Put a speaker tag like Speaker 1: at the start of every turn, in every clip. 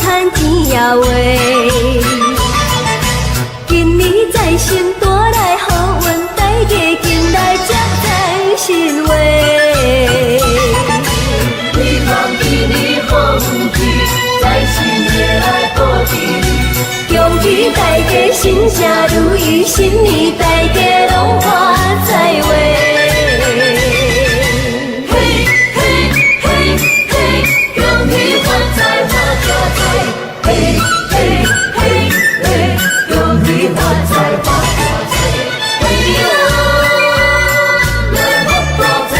Speaker 1: 赚钱也话。今年财神带来好运，大家紧来接财神话。希望今年好运气，财神会来保庇你。恭喜大家心诚如意，新年大家拢发财话。嘿嘿嘿嘿，恭喜发财发大财！嘿嘿嘿嘿，恭喜发财发大财！嘿呀，来发大财！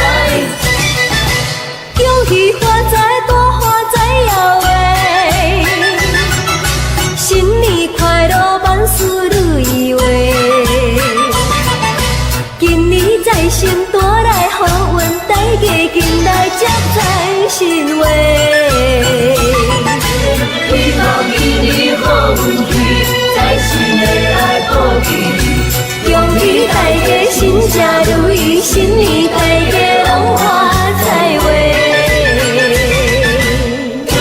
Speaker 1: 恭喜发财大发财呀喂！新年快乐，万事如意话。今年财神带来好运，大家紧来接财神话。希望今年好运气，财神会来保庇你。恭喜大家心诚如意，新年大家拢发财话。恭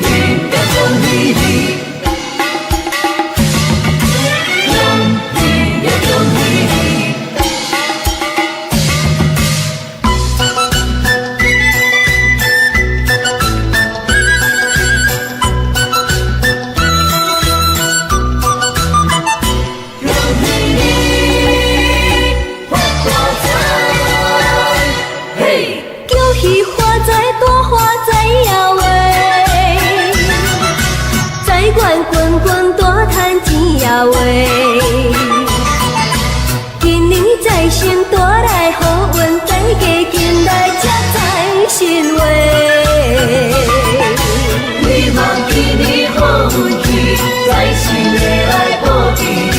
Speaker 1: 喜呀恭喜你！滚滚大赚钱也话，今年财神带来好运，大家紧来接财神话。希望今年好运气，财神会来保庇你。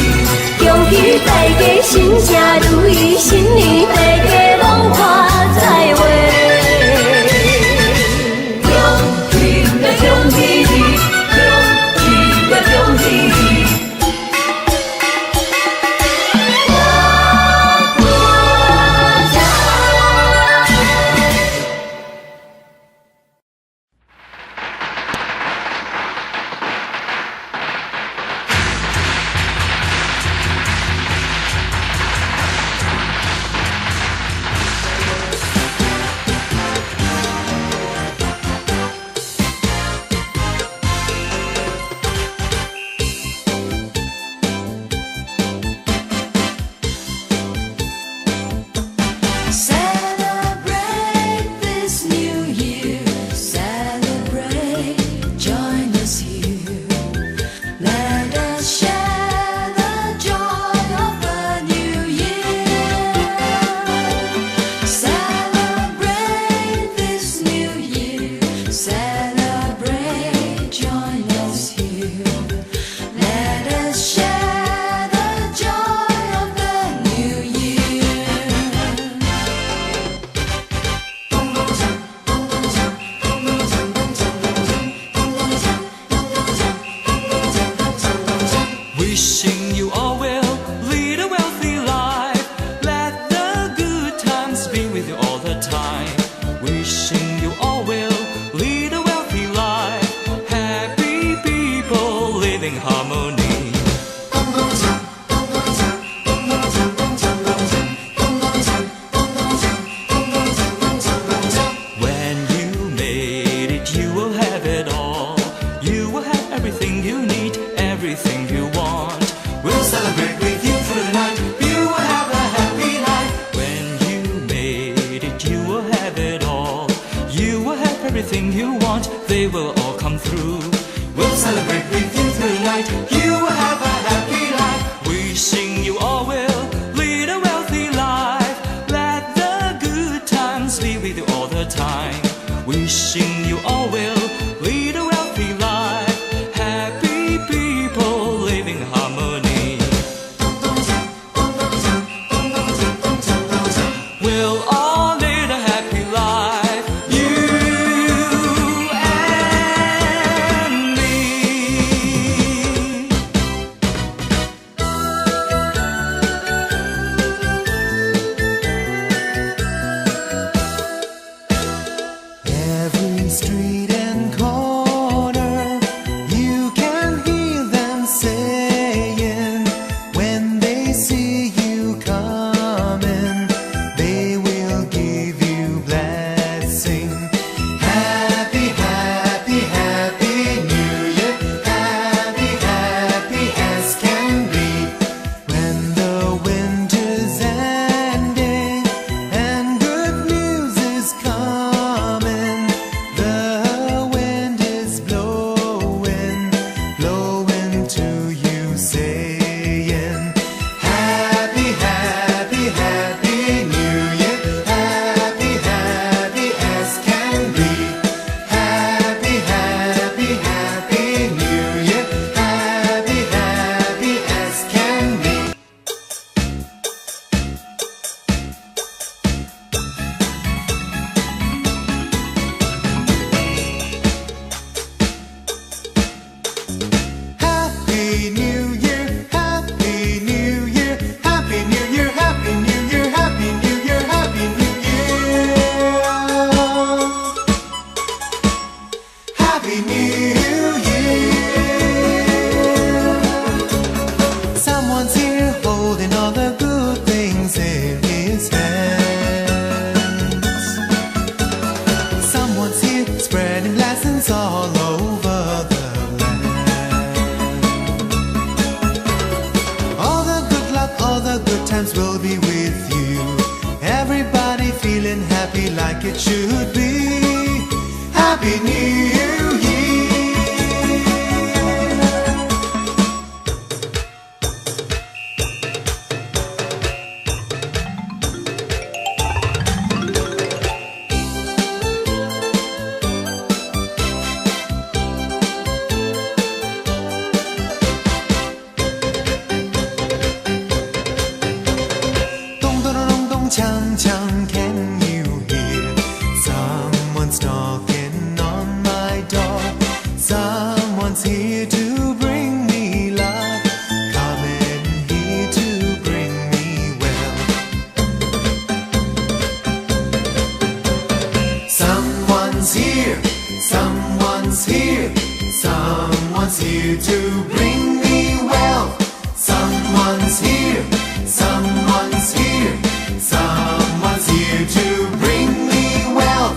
Speaker 1: 恭喜大家心诚如意，新年大家拢发财话。恭喜呀恭喜你！恭喜你！Everything
Speaker 2: you want, they will all come through. We'll celebrate with you tonight. You will have a happy life. Wishing you all will lead a wealthy life. Let the good times be with you all the time. Wishing you all will lead a wealthy life. Happy people live in harmony. We'll all lead a happy life.
Speaker 3: Street and corner, you presents all over the land. All the good luck, all the good times will be with you. Everybody feeling happy like it should be. Happy New Year. Chang chang, can you hear? Someone's knocking on my door. Someone's here to bring me love. Come in here to bring me well. Someone's here, someone's here, someone's here to bring me wealth. Someone's here, someone's here. Someone's here to bring me wealth.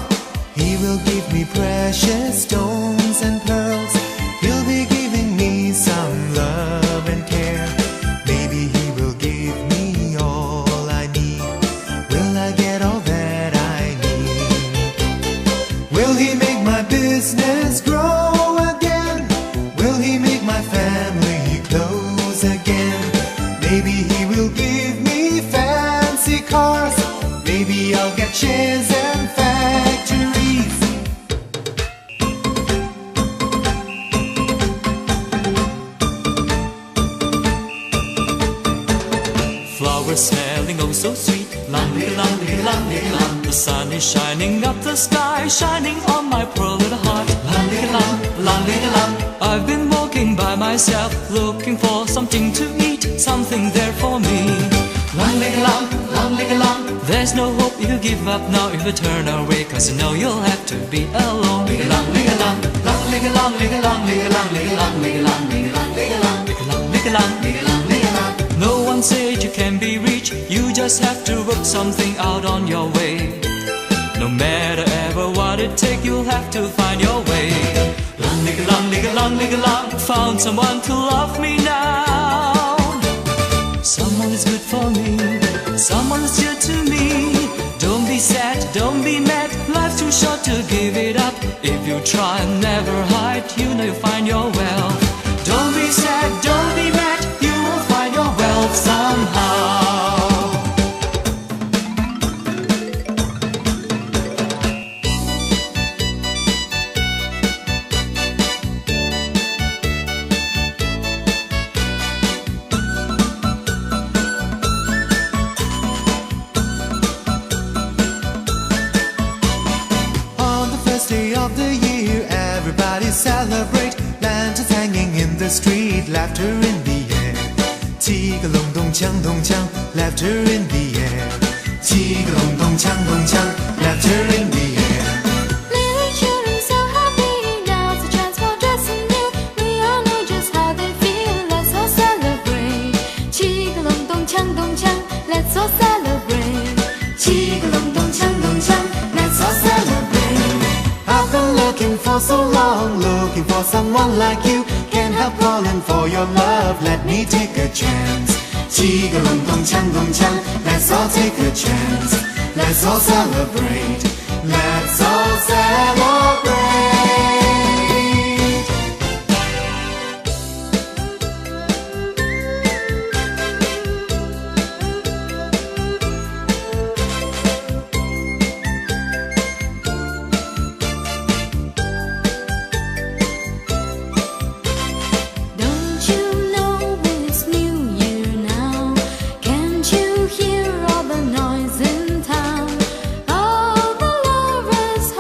Speaker 3: He will give me precious stones and pearls. He'll be giving me some love and care. Maybe he will give me all I need. Will I get all that I need? Will he make my business grow again? Will he make my family close again? Maybe he will give me fancy cars. Maybe I'll get shares and factories.
Speaker 2: Flowers smelling oh so sweet. Lang, ling, lang, ling, lang, ling, lang. The sun is shining up the sky, shining on my poor little heart. Lang, ling, lang, lang, ling, lang. I've been walking by myself, looking for something to eat, something there for me. Lang, ling, lang, lang, ling, lang. There's no hope if you give up now, if you turn away, cause you know you'll have to be alone. Ling, lang, ling, lang, lang, ling, lang, ling, lang, ling, lang, ling, lang, ling, lang, ling, lang, ling, lang, ling, lang, ling, lang, ling, lang, ling, lang. No one said you can be rich, you just have to work something out on your way. No matter ever what it takes, you'll have to find your way. Lang, ling, lang, ling, lang, ling, lang. Found someone to love me now. Someone is good for me, someone is dear to me. Don't be sad, don't be mad, life's too short to give it up. If you try and never hide, you know you'll find your wealth. Don't be sad, don't be mad, you will find your wealth somehow.
Speaker 3: Day of the year, everybody celebrate. Lanterns hanging in the street, laughter in the air. 七个隆咚锵咚锵 laughter in the air. 七个隆咚锵咚锵 laughter in the air.
Speaker 1: Little children so happy, now's the chance for dressing new. We all know just how they feel, let's all celebrate. 七个隆咚锵咚锵 let's all celebrate. 七个隆咚锵咚锵 let's all celebrate.
Speaker 3: I've been looking for so long, looking for someone like you. Can't help calling for your love, let me take a chance. 七个隆咚锵咚锵 let's all take a chance. Let's all celebrate, let's all celebrate.
Speaker 1: Don't you know it's New Year now? Can't you hear all the noise in town? All the lovers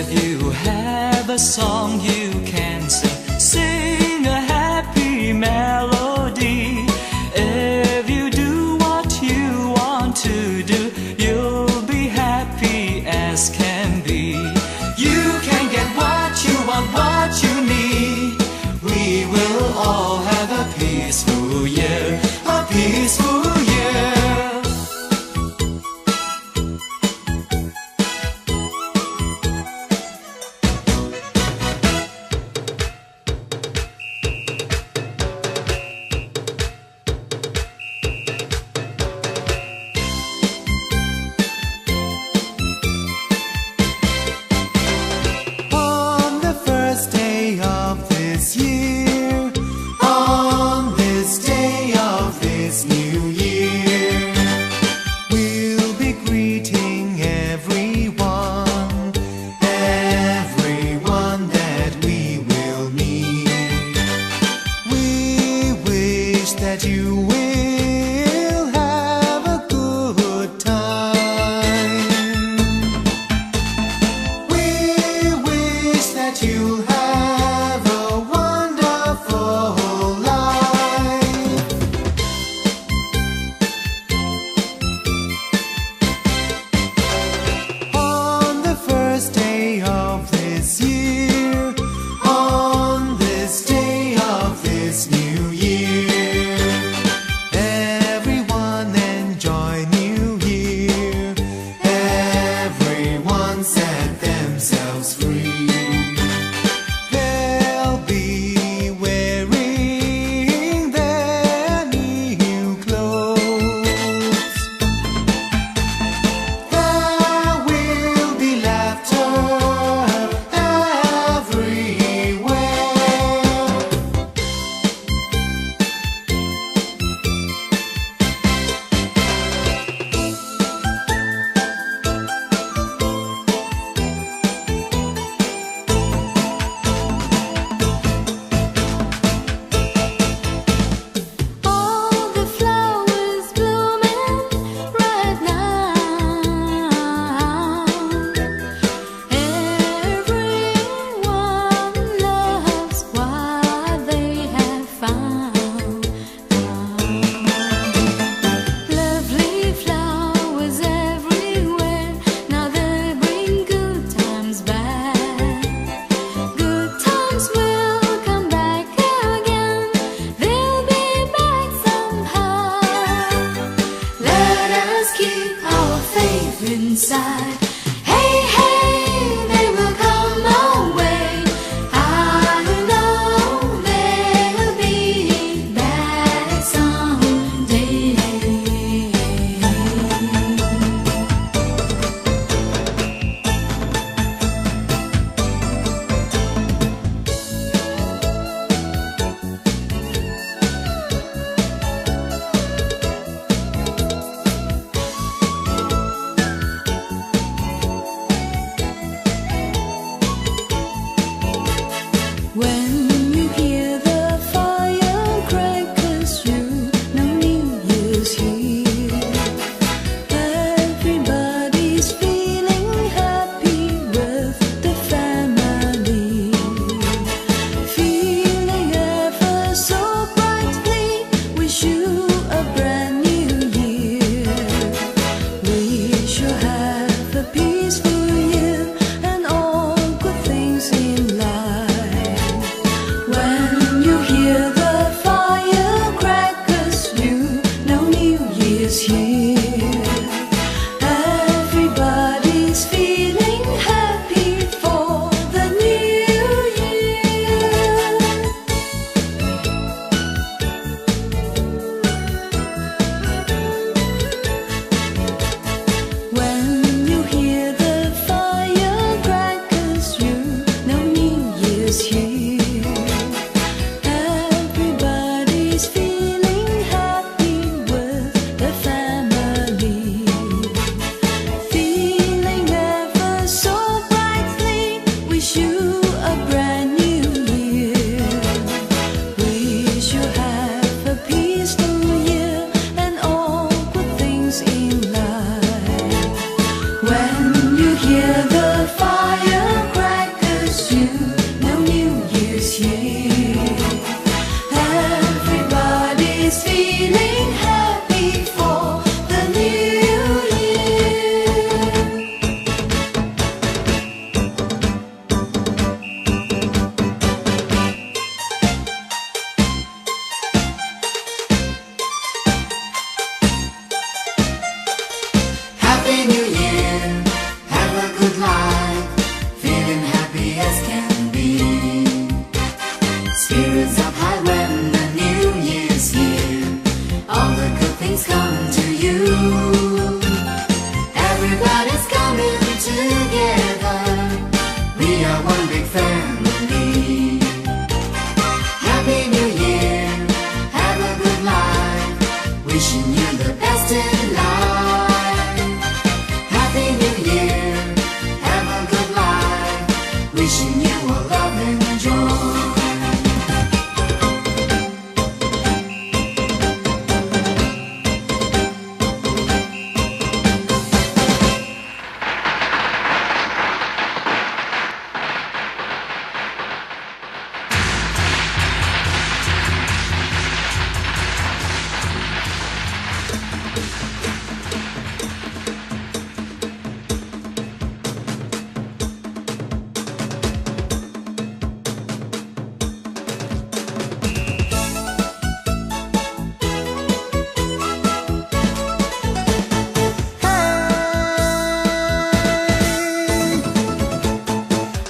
Speaker 2: If you have a song you can sing, sing a happy melody. If you do what you want to do, you'll be happy as can be. You can get what you want, what you need. We will all have a peaceful year, a peaceful year.
Speaker 3: On the first day of this year, on this day of this new year, we'll be greeting everyone, everyone that we will meet. We wish that you will have a good time. We wish that you'll have a wonderful life. On the first day of this year, on this day of this new year, everyone enjoy New Year. Everyone set themselves free. They'll be wearing their new clothes. There will be laughter everywhere.
Speaker 1: All the flowers blooming right now. Everyone loves what they have found. Lovely flowers everywhere. Now they bring good times back. Good times will come back again. They'll be back somehow. Let us keep our faith inside. Hey, hey, they will come our way. I know they'll be back someday.
Speaker 3: Happy New Year, have a good life, feeling happy as can be. Spirits up high when the New Year's here, all the good things come to you. Everybody's coming together, we are one big family. Happy New Year, have a good life, wishing you the best in life. Happy New Year, have a good life, wishing you all love and joy.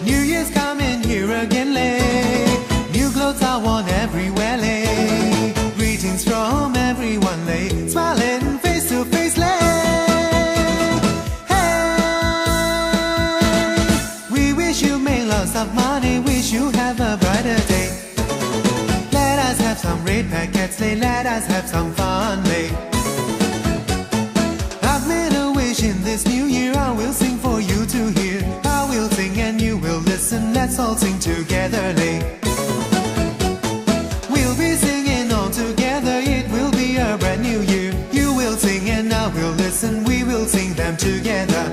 Speaker 3: New Year's coming here again, lay. New clothes are worn everywhere, lay. Greetings from everyone, lay. Smiling face to face, lay. Hey, we wish you make lots of money, wish you have a brighter day. Let us have some red packets, lay. Let us have some fun, lay. I've made a wish in this new year, I will sing for you to hear. I will sing and you will listen, let's all sing together, lay. We'll be singing all together, it will be a brand new year. You will sing and I will listen, we will sing them together.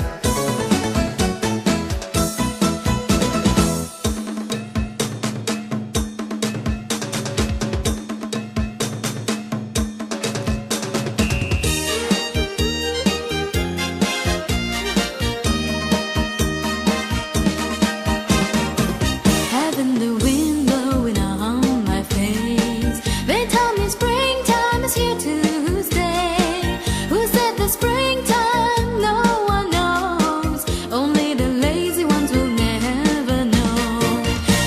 Speaker 1: Having the wind blowing on my face, they tell me springtime is here to stay. Who said the springtime? No one knows. Only the lazy ones will never know.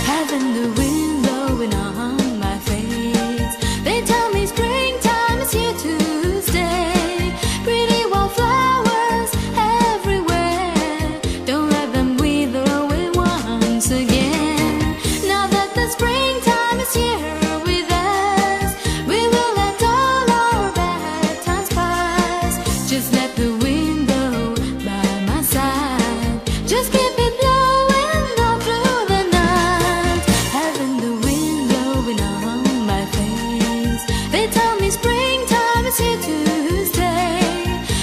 Speaker 1: Having the wind blowing on my face, they tell me springtime is here to stay. Pretty wildflowers everywhere, don't let them wither away once again. Now that the springtime is here with us, we will let all our bad times pass. Just let the wind blow by my side, just keep it blowing all through the night. Having the wind blowing on my face, they tell me springtime is here to stay.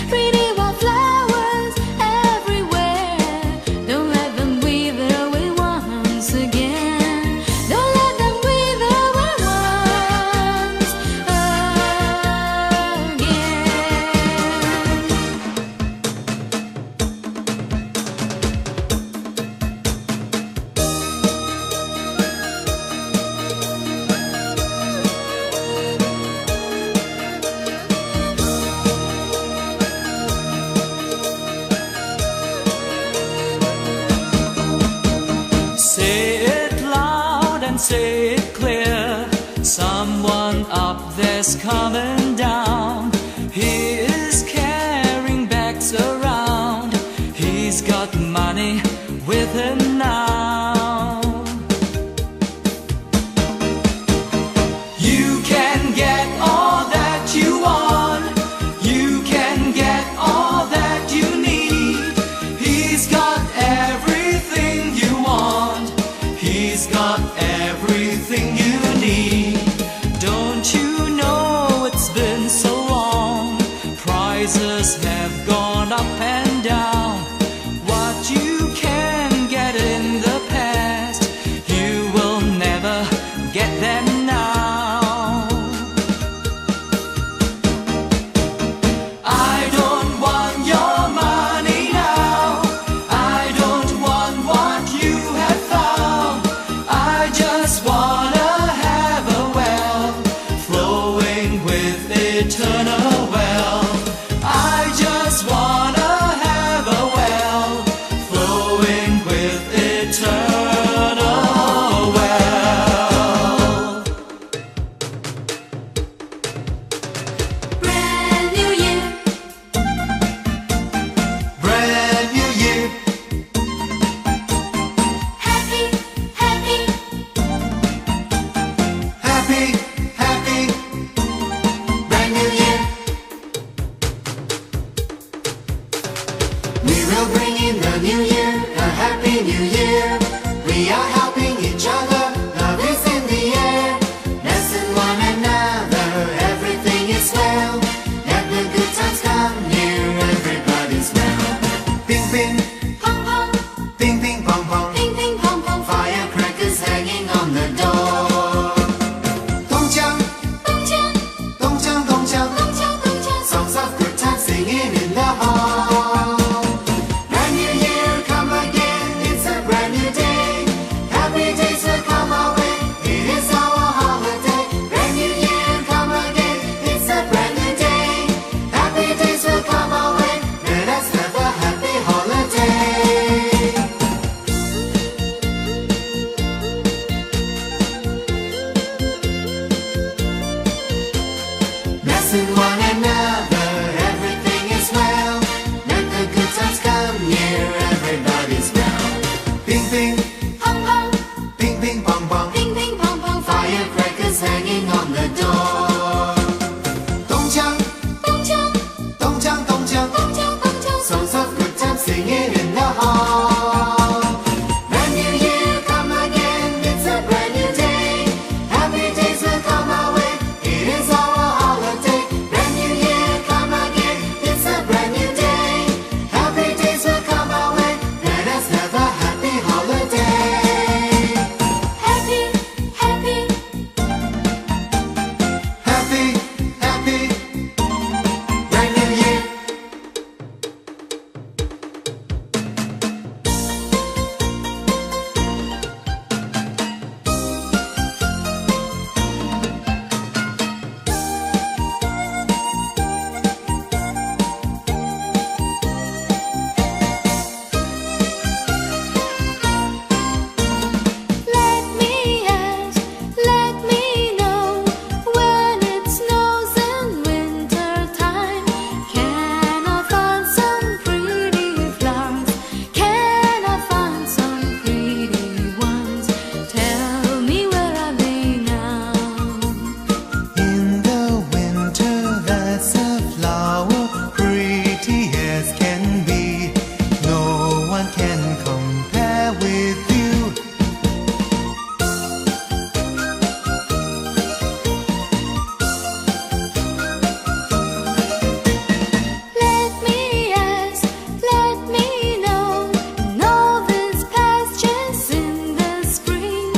Speaker 1: Pretty wildflowers everywhere, don't let them wither away once again. Don't let them wither away once again.
Speaker 2: Say it loud and say it clear. Someone up there's coming down. He is carrying bags around. He's got money with him now. You can get all that you want. You can get all that you need. He's got everything you want. He's got everything you need. Don't you know it's
Speaker 3: We will bring in the new year, a happy new year. We are helping each other, love is in the air. Blessing one another, everything is well. Let the good times come near, everybody's well. Ping ping,
Speaker 1: pong pong,
Speaker 3: ping ping pong pong.
Speaker 1: ping ping pong pong.
Speaker 3: Firecrackers hanging on the door. 咚锵，
Speaker 1: 咚锵，
Speaker 3: 咚锵咚锵。
Speaker 1: 咚锵咚锵。
Speaker 3: Songs of good times singing in the hall. Brand new year come again, it's a brand new day. Happy days will come our way, it is our holiday. Brand new year come again, it's a brand new day. Happy days will come our way, let us have a happy holiday. Blessing one another, everything is well. Let the good times come near, everybody's well. Ping ping,
Speaker 1: pong pong,
Speaker 3: ping ping pong pong.
Speaker 1: ping ping pong pong.
Speaker 3: Firecrackers hanging on the door. 咚锵，
Speaker 1: 咚锵，
Speaker 3: 咚锵咚锵。
Speaker 1: 咚锵咚锵。
Speaker 3: Songs of good times singing in the hall. Brand new year come again, it's a brand new day. Happy days will come our way, it is our holiday. Brand new year come again, it's a brand new day. Happy days will come our way, let us have a happy holiday.
Speaker 1: Happy, happy,
Speaker 3: Happy, happy, brand new year.
Speaker 1: let me ask, let me know when it snows in winter time. Can I find some pretty flowers? Can I find some pretty ones? Tell me where are they now?
Speaker 3: In the winter, that's a flower, pretty as can be. No one can compare with you.
Speaker 1: Let me ask, let me know. In all these pastures in the spring,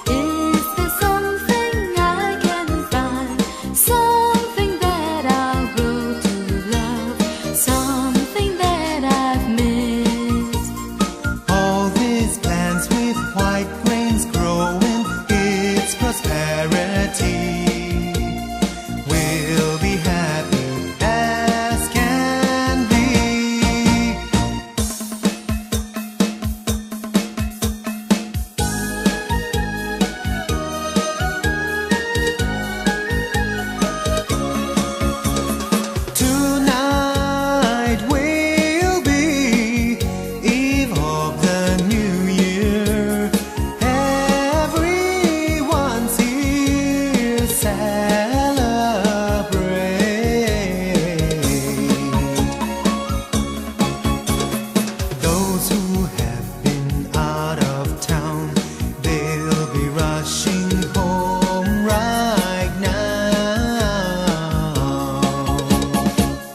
Speaker 1: is there something I can find? Something that I'll grow to love, something that I've missed.
Speaker 3: All these plants with white grains growing, it's prosperity. We'll be happy as can be. Tonight will be eve of the new year. Everyone's here celebrate. Those who have been out of town, they'll be rushing home right now.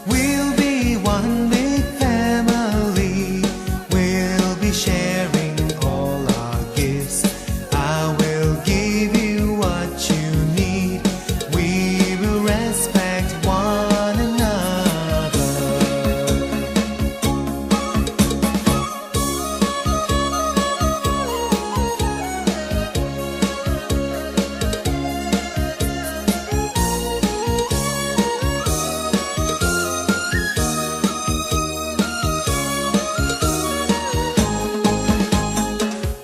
Speaker 3: We'll be one big family. We'll be sharing all our gifts. I will give you what you need. We will respect one another.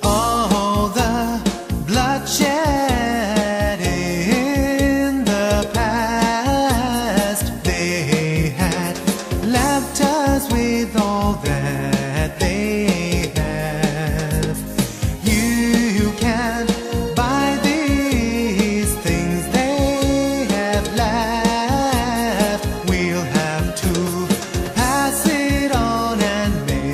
Speaker 3: All the bloodshed in the past, they had left us with all that they have. You can't buy these things they have left. We'll have to pass it on and make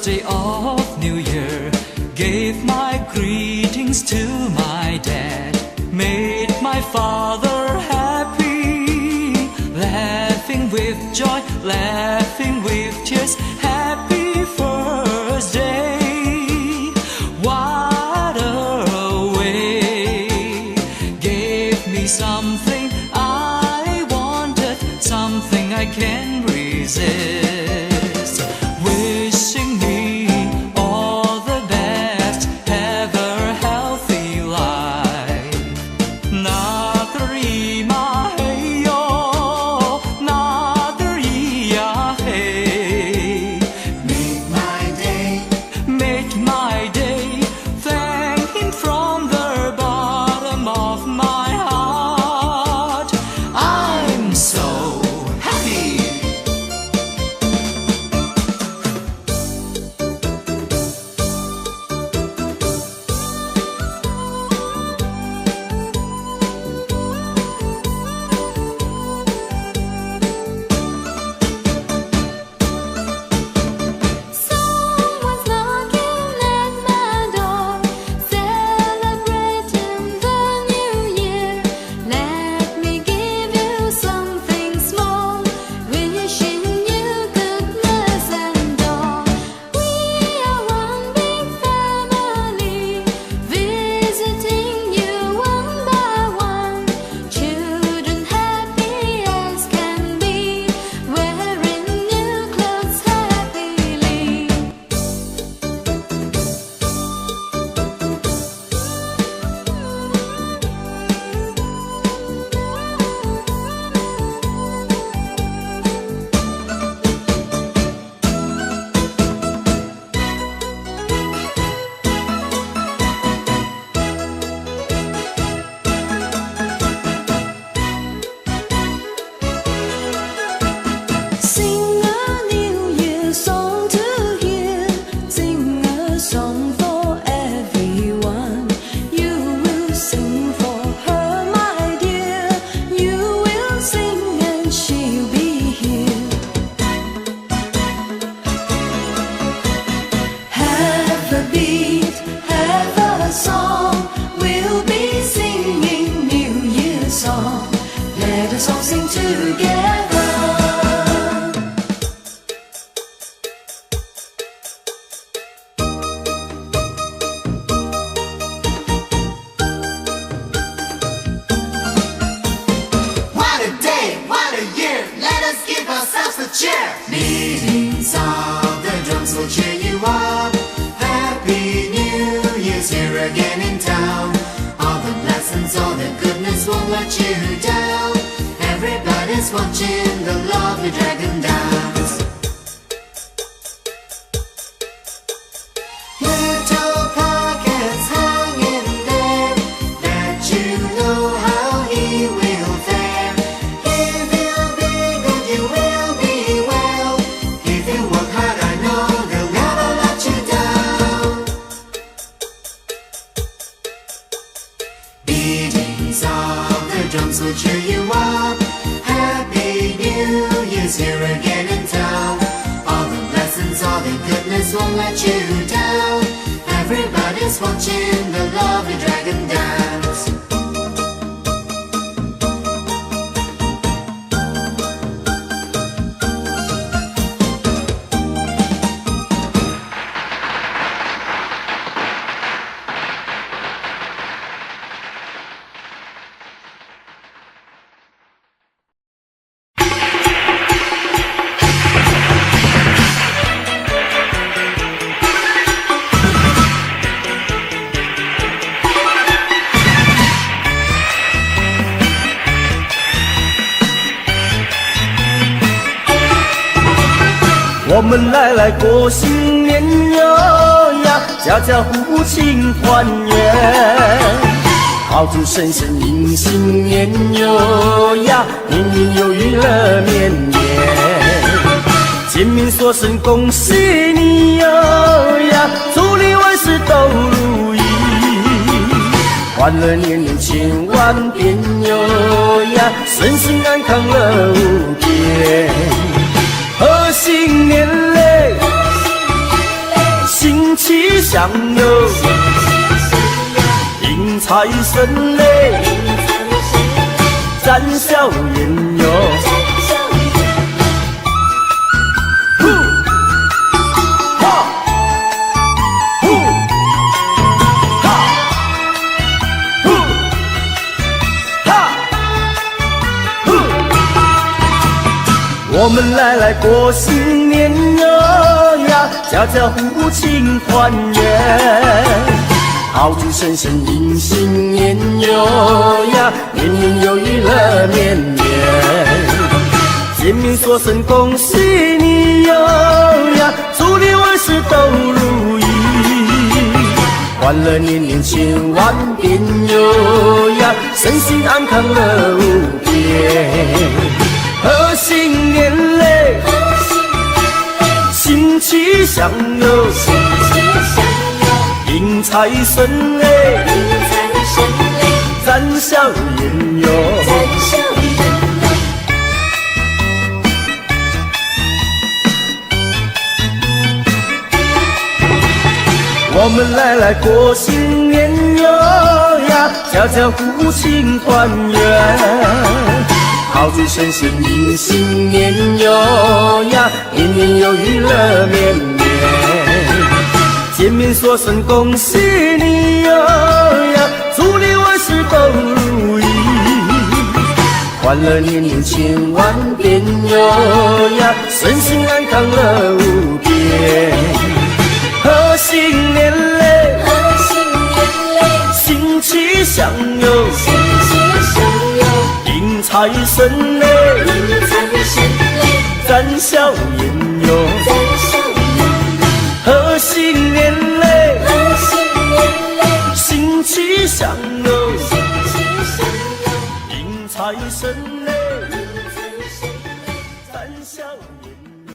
Speaker 2: first day of New Year, gave my greetings to my dad, made my father happy, laughing with joy, laughing with tears, happy first day. What a way, gave me something I wanted, something I can't resist, wishing me all the best, have a healthy life. Nadarima hey yo, Nadariyah hey.
Speaker 3: Make my day,
Speaker 2: Make my day, thank him from the bottom of my heart. I'm so
Speaker 3: happy.
Speaker 1: Someone's knocking at my door, celebrating the new year. Let me give you something small, wishing you goodness and joy. We are one big family, visiting you one by one. Children happy as can be, wearing new clothes happily. Sing a New Year song to hear, sing a song for everyone. You will sing for her, my dear. You will sing and she'll be here. Have a beat, have a song. We'll be singing New Year song. Let us all sing together.
Speaker 3: What a day, what a year. Let us give ourselves a cheer. Beatings of the drums will cheer you up. Happy New Year's here again in town. All the blessings, all the goodness won't let you down. Everybody's watching the lovely dragon dance. Little pockets hanging there, let you know how he will fare. If you be good, you will be well. If you work hard, I know they'll never let you down. Beatings of the drums will cheer you up. Happy New Year's here again in town. All the blessings, all the goodness won't let you down. Everybody's watching the lovely dragon dance.
Speaker 4: 我们来过新年哟呀，家家户户庆团圆，炮竹声声迎新年哟呀，年年有余乐绵绵。见面说声恭喜你哟呀，祝你万事都如意，欢乐年年千万遍哟呀，身心安康乐无边。贺新年嘞，相拥，迎财神嘞，展笑颜哟。我们来过新年呀，家家户户庆团圆，炮竹声声迎新年呀，年年有余乐绵绵。见面说声恭喜你呀，祝你万事都如意，欢乐年年千万遍呀，身心安康乐无边。贺新年嘞，新气象哟，迎财神嘞，展笑颜哟。我们来过新年呀，家家户户庆团圆。炮竹声声迎新年呀，年年有余乐绵绵。见面说声恭喜你呀，祝你万事都如意，欢乐年年千万遍呀，身心安康乐无边。贺新年嘞，新气象哟，迎财神嘞，展笑颜哟。贺新年嘞，新气象哟，迎财神嘞，展笑颜哟。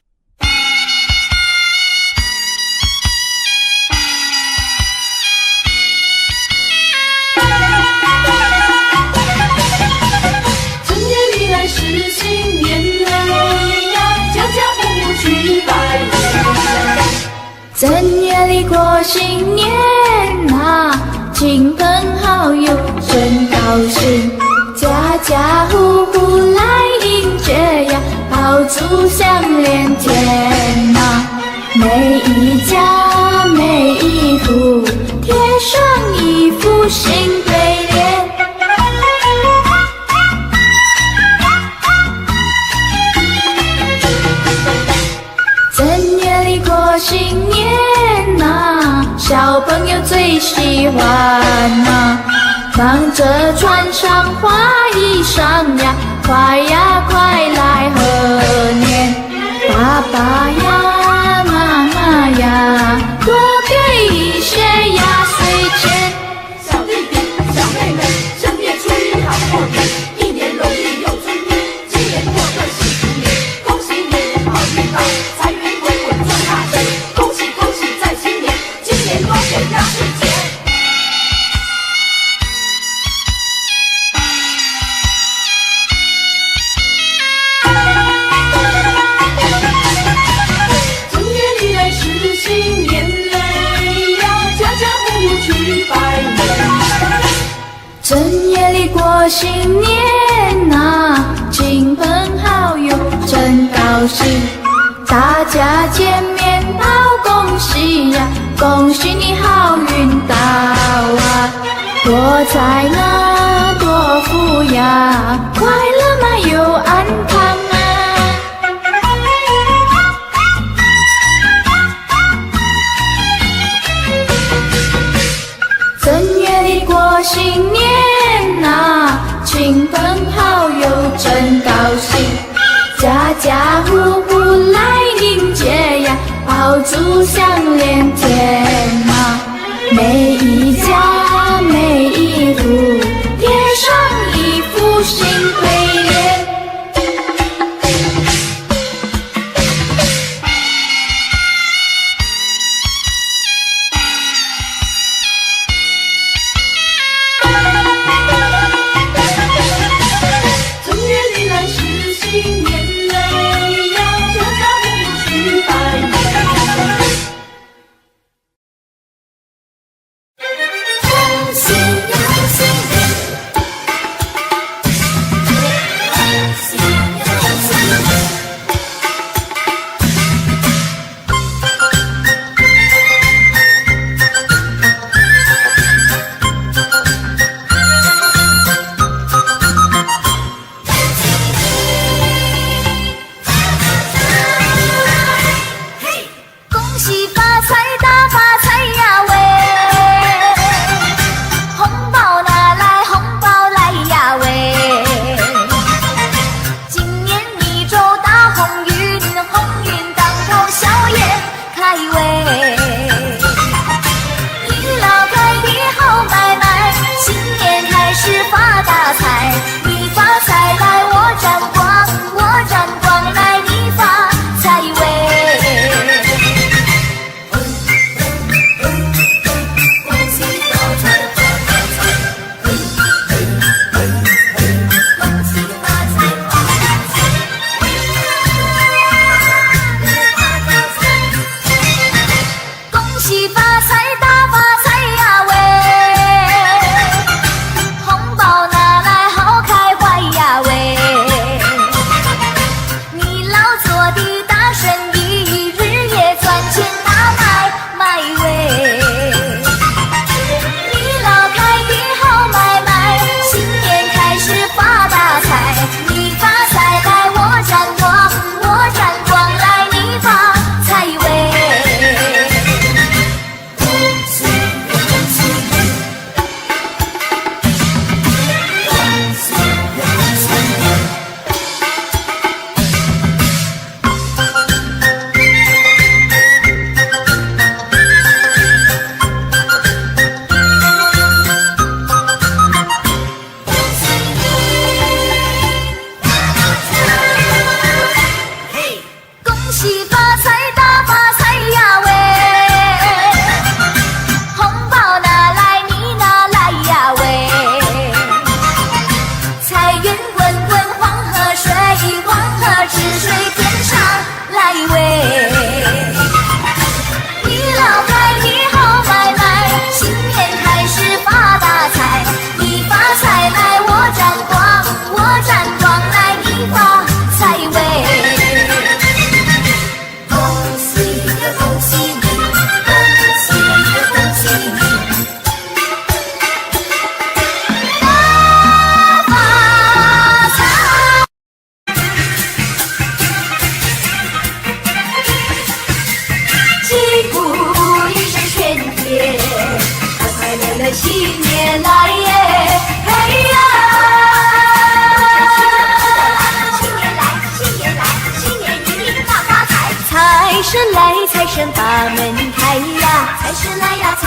Speaker 1: 是新年嘞呀，家家户户去拜年。正月里过新年呐，亲朋好友真高兴，家家户户来迎接呀，炮竹响连天呐，每一家每一户贴上一副新对联。新年呐，小朋友最喜欢呐，忙着穿上花衣裳呀，快呀快来贺年，爸爸呀妈妈呀，多给一些压岁钱。小弟弟小妹妹，正月初一好过年，一年容易又春天，今年过个喜福年，恭喜你好运到，财源滚滚赚大钱，恭喜恭喜在新年，今年多给压岁钱。正月里来是新年嘞呀，家家户户去拜年。正月里过新年呐，亲朋好友真高兴，大家见面道恭喜呀，恭喜你好运到啊，多财呢多福呀，快乐嘛又安康啊。正月里过新年呐，亲朋好友真高兴，家家户户来迎接呀，炮竹响连天呐，每一家每一户贴上一副新对联。正月里来是新年嘞呀，家家户户去拜年。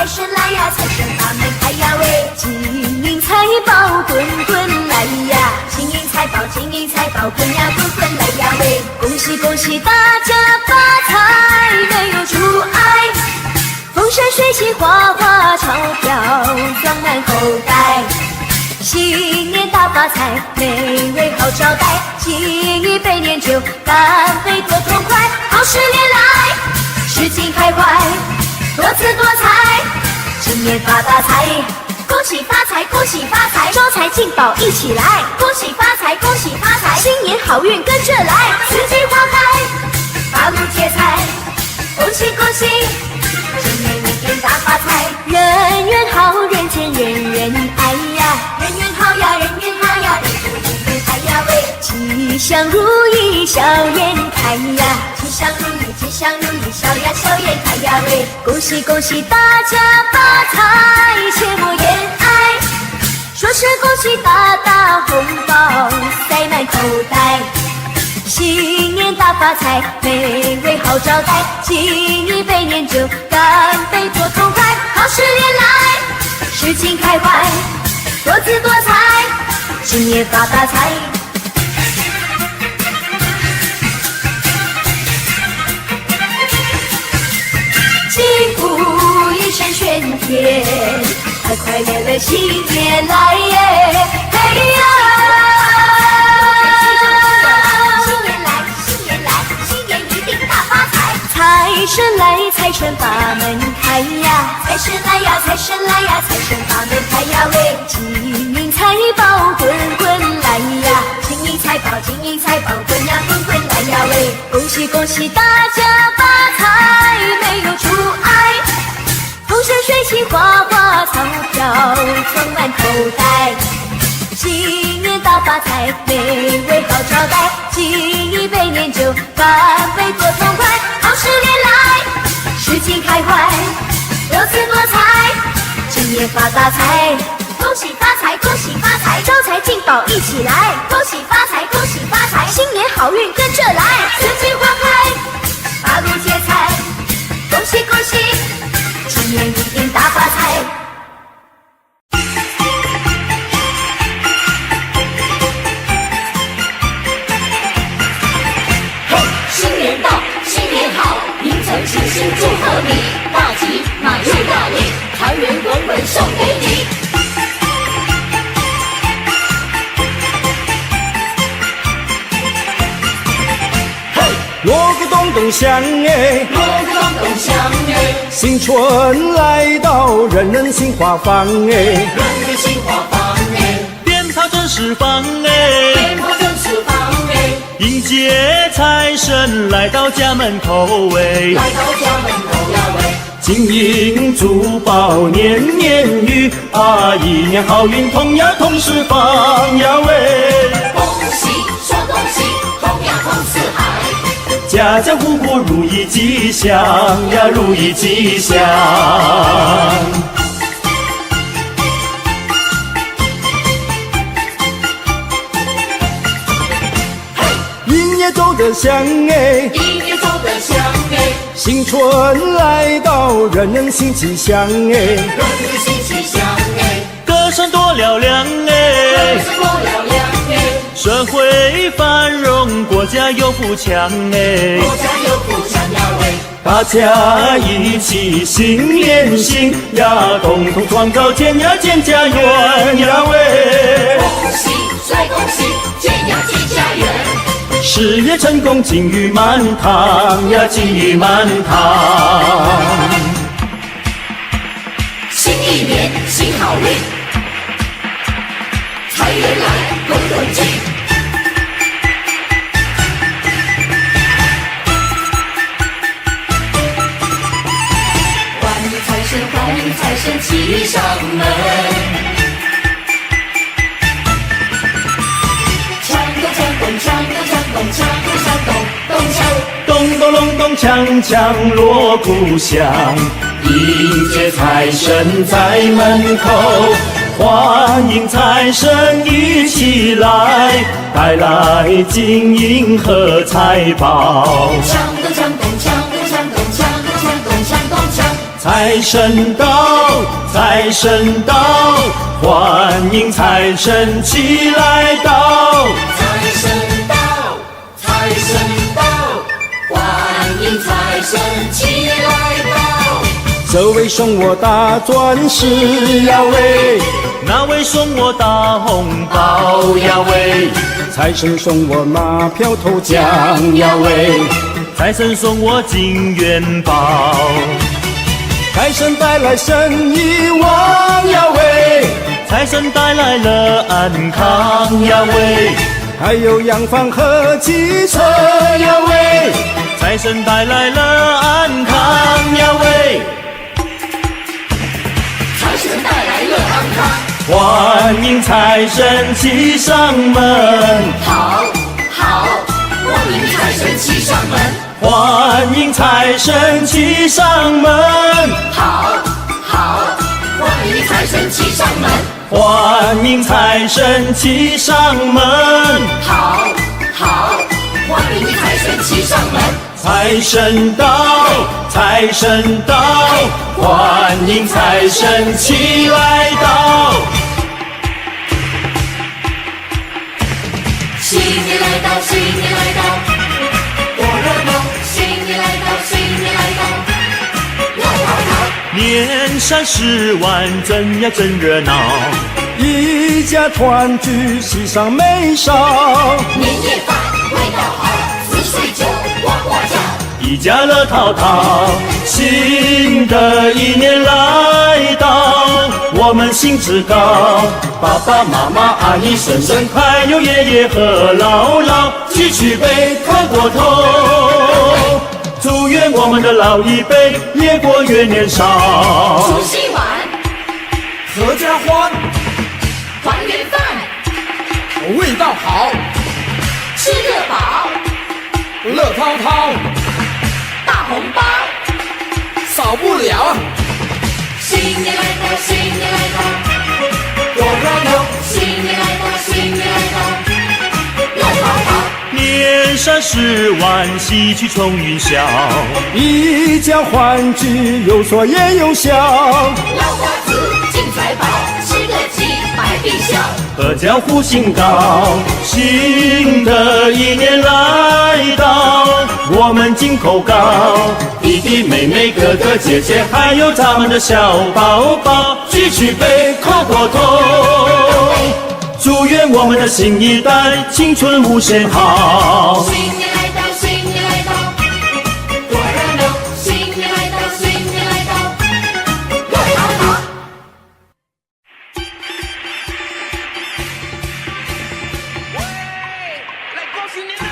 Speaker 1: 财神来呀，财神把门开呀喂！金银财宝滚滚来呀，金银财宝，金银财宝滚呀滚滚来呀喂！恭喜恭喜大家发财，没有阻碍，风生水起，花花钞票装满口袋。新年大发财，美味好招待，敬一杯年酒，干杯多痛快，好事连来，事情开怀，多姿多彩，今年发大财，恭喜发财，恭喜发财，招财进宝一起来，恭喜发财，恭喜发财，新年好运跟着来，四季花开，八路接财，恭喜恭喜，今年一定大发财，人缘好，人间人人爱呀，人缘好呀，人缘好呀，人缘爱呀喂，吉祥如意笑颜开呀，吉祥如意，吉祥如意笑呀笑颜开呀喂，恭喜恭喜大家发财，切莫言哀，说声恭喜大大红包塞满口袋。新年大发财，美味好招待，敬一杯年酒，干杯多痛快，好事连来，事情开怀，多姿多彩，今年发大财。幸福一声喧天，快快乐乐新年来耶！嘿呀！财神来，财神把门开呀！财神来呀，财神来呀，财神把门开呀喂！金银财宝滚滚来呀，金银财宝，金银财宝滚呀滚滚来呀喂！恭喜恭喜大家发财，没有阻碍，风生水起，花花钞票装满口袋。新年大发财，美味好招待，敬一杯年酒，干杯多痛快，好事连来，事情开怀，多姿多彩，今年发大财，恭喜发财，恭喜发财，招财进宝一起来，恭喜发财，恭喜发财，新年好运跟着来，四季花开，八路接财，恭喜恭喜，今年一定大发财。齐心祝贺你，大吉马入大利，财源滚滚送给你。
Speaker 4: 锣鼓咚咚响哎，
Speaker 1: 锣鼓咚咚响哎，
Speaker 4: 新春来到，人人心花放哎，
Speaker 1: 人人心花放哎，
Speaker 2: 鞭炮正释放哎，
Speaker 1: 鞭炮正释放哎，
Speaker 2: 迎接财神来到家门口哎，
Speaker 1: 来到家门口呀喂，
Speaker 4: 金银珠宝年年余啊，一年好运同呀同时放呀喂，
Speaker 1: 恭喜说恭喜，同呀同四海，
Speaker 4: 家家户户如意吉祥呀，如意吉祥。一年走得香哎，
Speaker 1: 一年走得香哎，
Speaker 4: 新春来到，人人心吉祥哎，
Speaker 1: 人人心吉祥哎，
Speaker 2: 歌声多嘹亮哎，
Speaker 1: 歌声多嘹亮哎，
Speaker 2: 社会繁荣，国家有富强哎，
Speaker 1: 国家有富强呀喂，
Speaker 4: 大家一起心连心呀，共同创造建呀建家园呀喂，
Speaker 1: 恭喜帅恭喜，建呀建家园，
Speaker 4: 事业成功金玉满堂呀，金玉满堂。
Speaker 1: 新一年新好运，财源来滚滚进。欢迎财神，欢迎财神骑上门，锵咚锵咚锵咚锵咚锵咚锵咚咚锵。
Speaker 4: 咚咚隆咚锵锵锣鼓响，迎接财神在门口，欢迎财神一起来，带来金银和财宝。
Speaker 1: 锵咚锵咚锵咚锵咚锵咚锵咚锵咚锵，
Speaker 4: 财神到，财神到，欢迎财神起来到。
Speaker 1: 财神到，财神到，欢迎财神起来到。
Speaker 4: 这位送我大钻石呀喂，那位送我大红包呀喂，财神送我马票头奖呀喂，财神送我金元宝，财神带来生意旺呀喂，财神带来了安康呀喂，还有洋房和汽车呀喂，财神带来了安康呀喂，
Speaker 1: 财神带来了安康。
Speaker 4: 欢迎财神骑上门，
Speaker 1: 好，好，欢迎财神骑上门。
Speaker 4: 欢迎财神骑上门，
Speaker 1: 好，好，欢迎财神骑上门。
Speaker 4: 欢迎财神骑上门，
Speaker 1: 好，好，欢迎财神骑上门。
Speaker 4: 财神到，财神到，欢迎财神起来到。
Speaker 1: 新年来到，新年来到，多热闹！新年来到，新年来到，热闹闹。
Speaker 4: 年三十晚，真呀真热闹，一家团聚，喜上眉梢。
Speaker 1: 年夜饭味道好，四岁酒呱呱叫。
Speaker 4: 一家乐淘淘，新的一年来到，我们兴致高，爸爸妈妈、阿姨、婶婶，还有爷爷和姥姥，举起杯，磕过头，祝愿我们的老一辈越过越年少。
Speaker 1: 除夕晚，
Speaker 5: 合家欢，
Speaker 1: 团圆饭，
Speaker 5: 味道好，
Speaker 1: 吃得饱，
Speaker 5: 乐滔滔，
Speaker 1: 大红包。
Speaker 5: 少不了。
Speaker 1: 新年来到，新年来到，
Speaker 5: 多热闹！
Speaker 1: 新年来到，新年来到，热闹闹。
Speaker 4: 年三十晚，喜气冲云霄，一家欢聚，有说也有笑。
Speaker 1: 老瓜子进财宝，吃个鸡百病消。
Speaker 4: 阖家福星高，新的一年来到，我们金口高，弟弟妹妹哥哥姐姐，还有咱们的小宝宝，举起杯，磕过头，祝愿我们的新一代青春无限好。
Speaker 1: 新年来到，新年来到，多热闹！新年来到，新年来到，热闹闹。
Speaker 5: 来过新年了！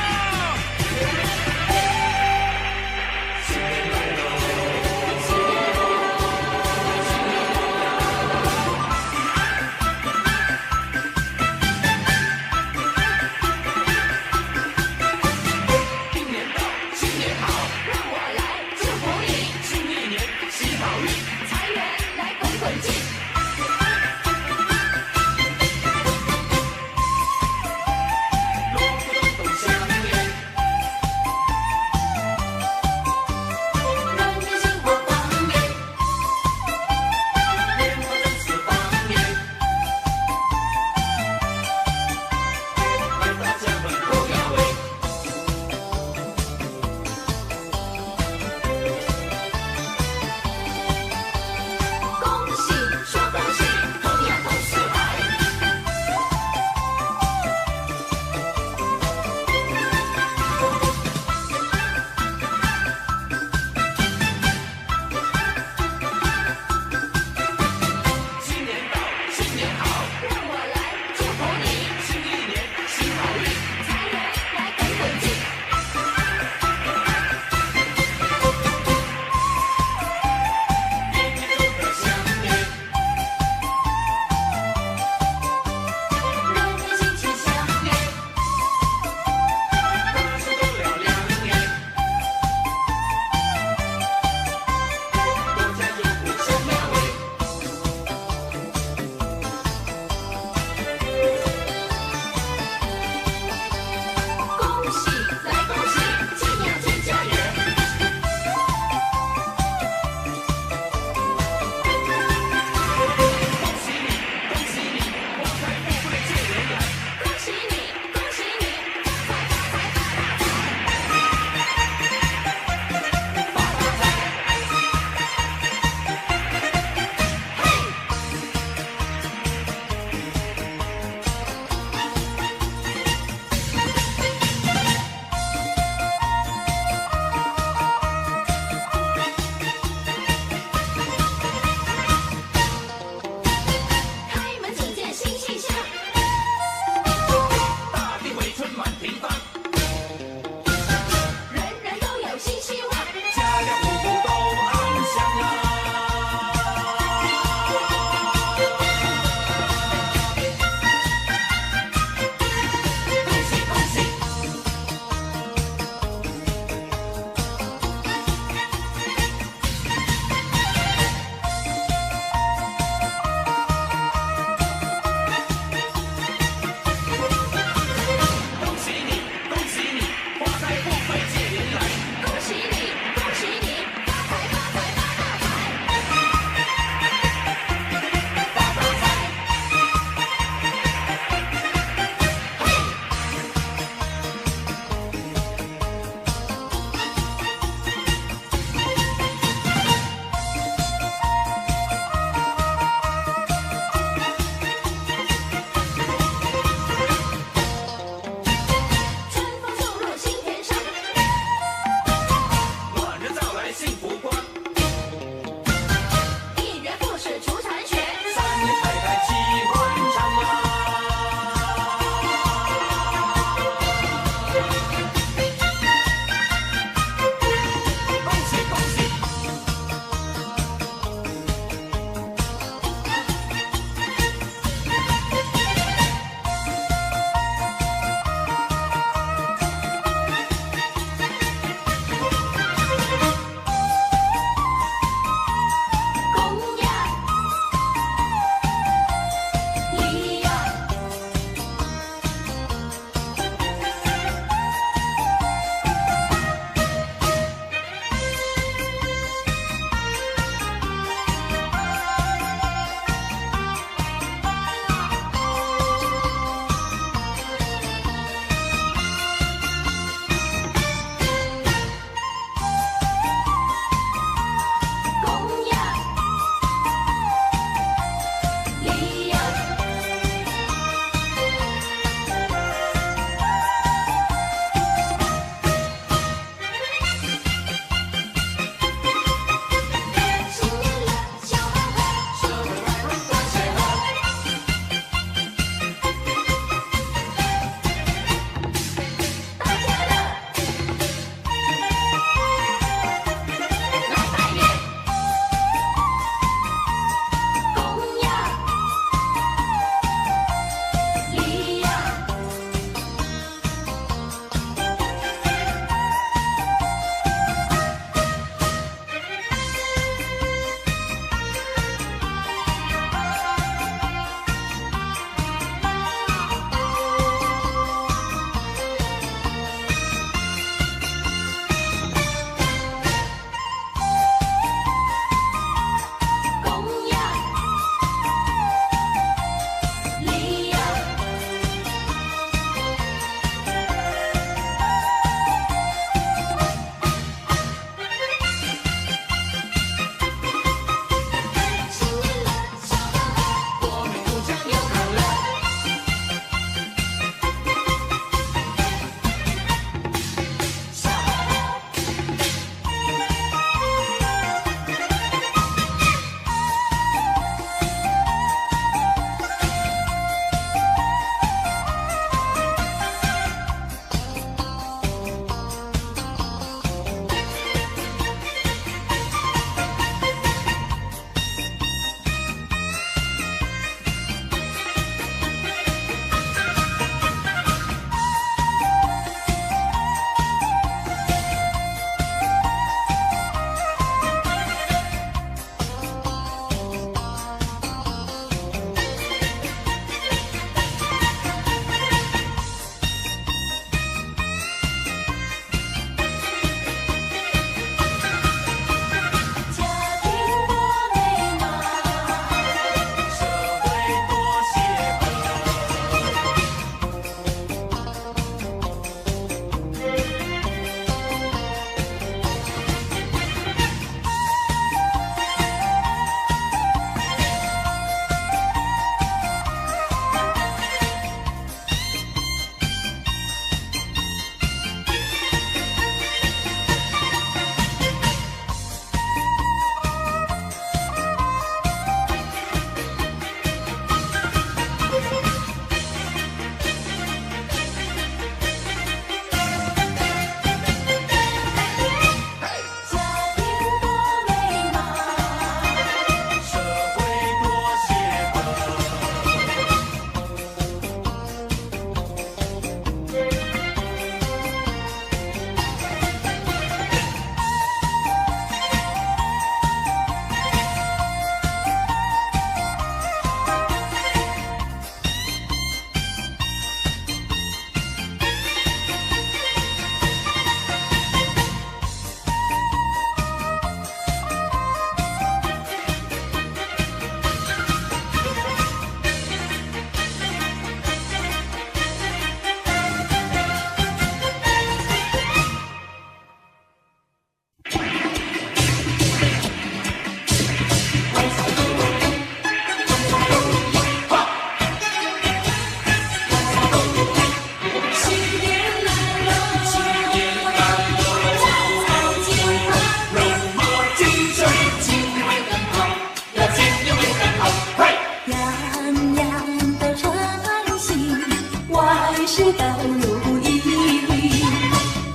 Speaker 1: 万事都如意。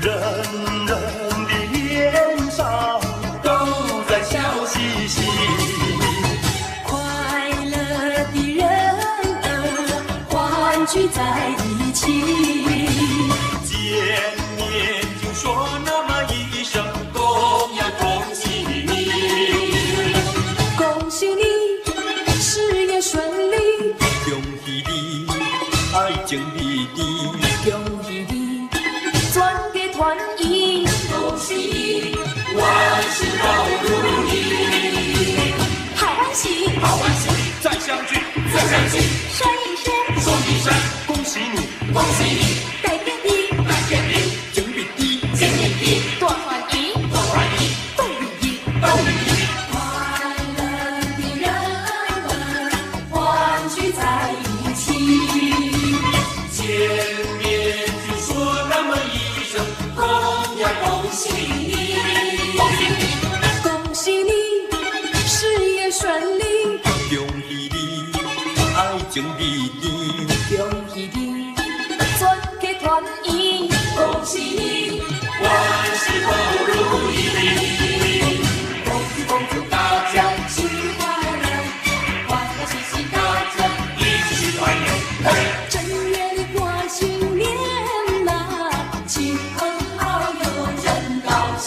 Speaker 4: 人人的脸上都在笑嘻嘻，
Speaker 1: 快乐的人儿欢聚在一起。
Speaker 4: 见面就说那么一声恭呀恭喜你，
Speaker 1: 恭喜你事业顺利，
Speaker 4: 恭喜你爱情比地，
Speaker 1: 恭喜你转给团圆，恭喜你万事都如意。好欢喜，
Speaker 5: 好欢喜，再相聚，再相聚，
Speaker 1: 说一声，
Speaker 5: 说一声，
Speaker 4: 恭喜你
Speaker 5: 恭喜你，
Speaker 1: 大天地，
Speaker 5: 大天地，
Speaker 4: 情比地，
Speaker 5: 情比地，
Speaker 1: 大团圆，
Speaker 5: 大团圆，
Speaker 1: 都如意。
Speaker 5: 都如意。
Speaker 1: 快乐的人儿欢聚在一起，
Speaker 4: 见面就说那么一声恭呀恭喜你，
Speaker 5: 恭喜你，
Speaker 1: 恭喜你事业顺利，
Speaker 4: 恭喜你爱情比地，
Speaker 1: 恭喜你转给团圆，恭喜你
Speaker 5: 万事都如意。
Speaker 1: 恭喜恭祝大家新年快乐，欢欢喜喜大家
Speaker 5: 一起去团圆，
Speaker 1: 正月里过新年呐，亲朋好友真高兴。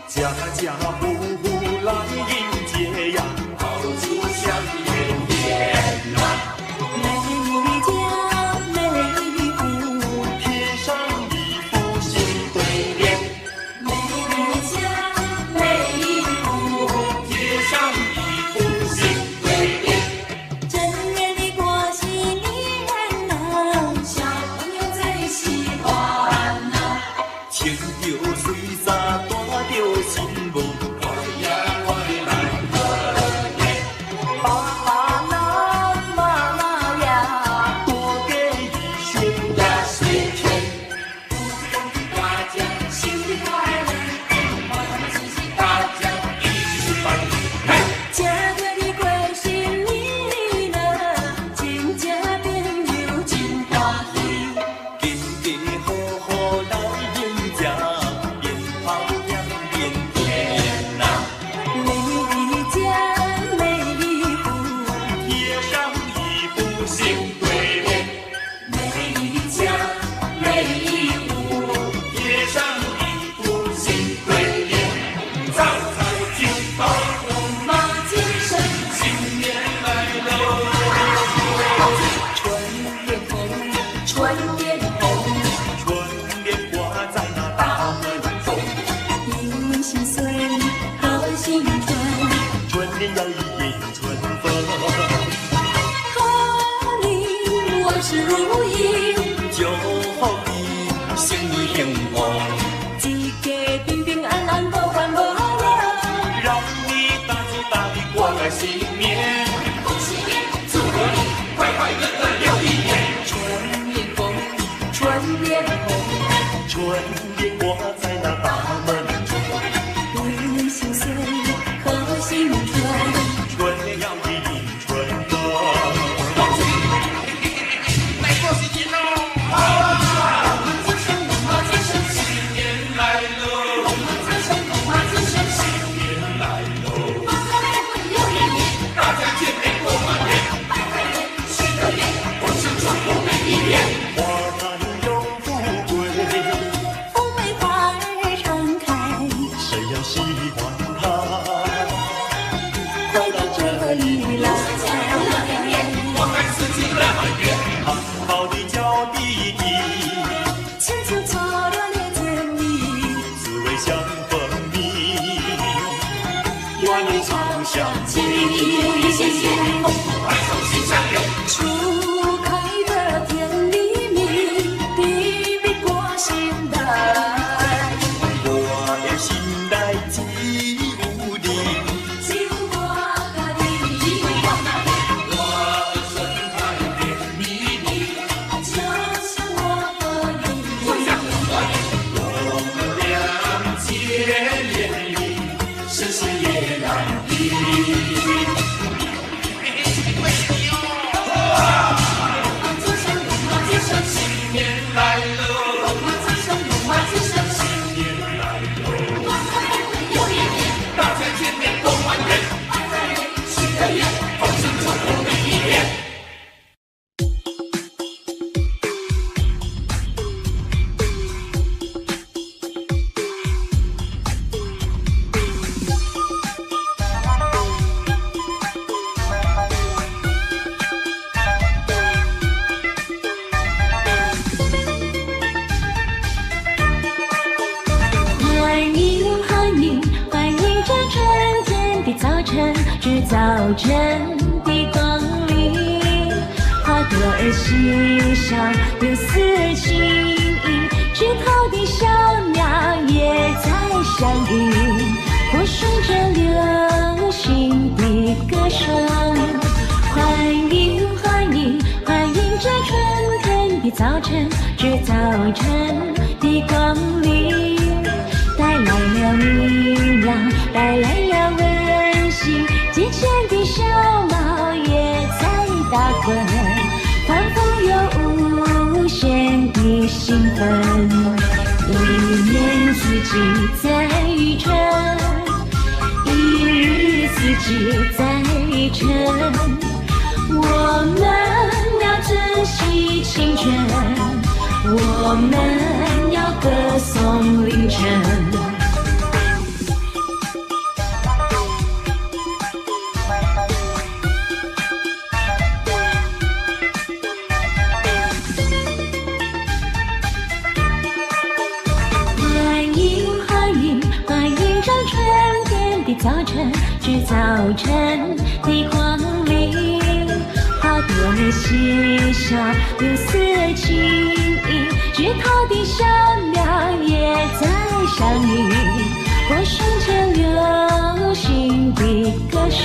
Speaker 4: 家家户户来迎接呀，
Speaker 5: 好处相连呐，
Speaker 1: 美家美户，
Speaker 4: 贴上一副新对联，
Speaker 1: 美家美户，
Speaker 5: 贴上一副新对联，
Speaker 1: 正月里过新年呐，小朋友最喜欢呐。
Speaker 4: 青丢水洒大丢新闻，
Speaker 5: 快呀快来贺年，
Speaker 1: 爸啦妈妈呀，
Speaker 4: 多给一些
Speaker 5: 压岁钱，
Speaker 1: 恭喜大家新年快乐，欢欢喜喜大家
Speaker 5: 一起去团圆，
Speaker 1: 家家的过新年呐，亲家朋友真欢喜。
Speaker 4: 家家户户来迎接，鞭炮响连天呐，
Speaker 1: 美家美户，
Speaker 4: 贴上一副新
Speaker 5: 新对联，
Speaker 1: 美家美户，
Speaker 5: 贴上一副新对联，招财进宝，
Speaker 1: 龙马精神，
Speaker 5: 新年来喽，
Speaker 1: 春联红，春联红，
Speaker 4: 春联挂在那大门中，
Speaker 1: 迎新岁，贺新春，
Speaker 4: 春联要迎春风，
Speaker 1: 贺你万事如意，
Speaker 4: 祝福你生意兴旺，
Speaker 1: 一家平平安安，无烦无恼。
Speaker 4: 让你大吉大利过个新年。
Speaker 5: 恭喜你，祝贺你，快快乐乐又一年，
Speaker 1: 春联红，春联红，
Speaker 4: 春联挂在那大门中，
Speaker 1: 迎新岁，贺新春。
Speaker 4: 春联要迎春风。
Speaker 5: 来过新年喽！新年来喽！新年来喽！大家见面过完年，新的年，我祝祝福每一年，
Speaker 4: 花坛永富贵，
Speaker 1: 福美
Speaker 2: 年来了，
Speaker 5: 龙马精神，龙马精神，
Speaker 2: 新年来了，
Speaker 5: 又一年，
Speaker 2: 大家见面都满人，
Speaker 5: 新的年，
Speaker 2: 同心祝福每一天。
Speaker 1: 早晨的光临，花朵儿嬉笑又似情意，枝头的小鸟也在相遇，播送着流行的歌声。欢迎欢迎欢迎这春天的早晨，这早晨的光临，带来了明亮，带来了温馨。节前的小猫也在打滚，仿佛有无限的兴奋。一年四季在春，一日四季在春。我们要珍惜青春，我们要歌颂凌晨。早晨，是早晨的光临，花朵儿嬉笑又似情意，枝头的小鸟也在相遇，播送着流行的歌声。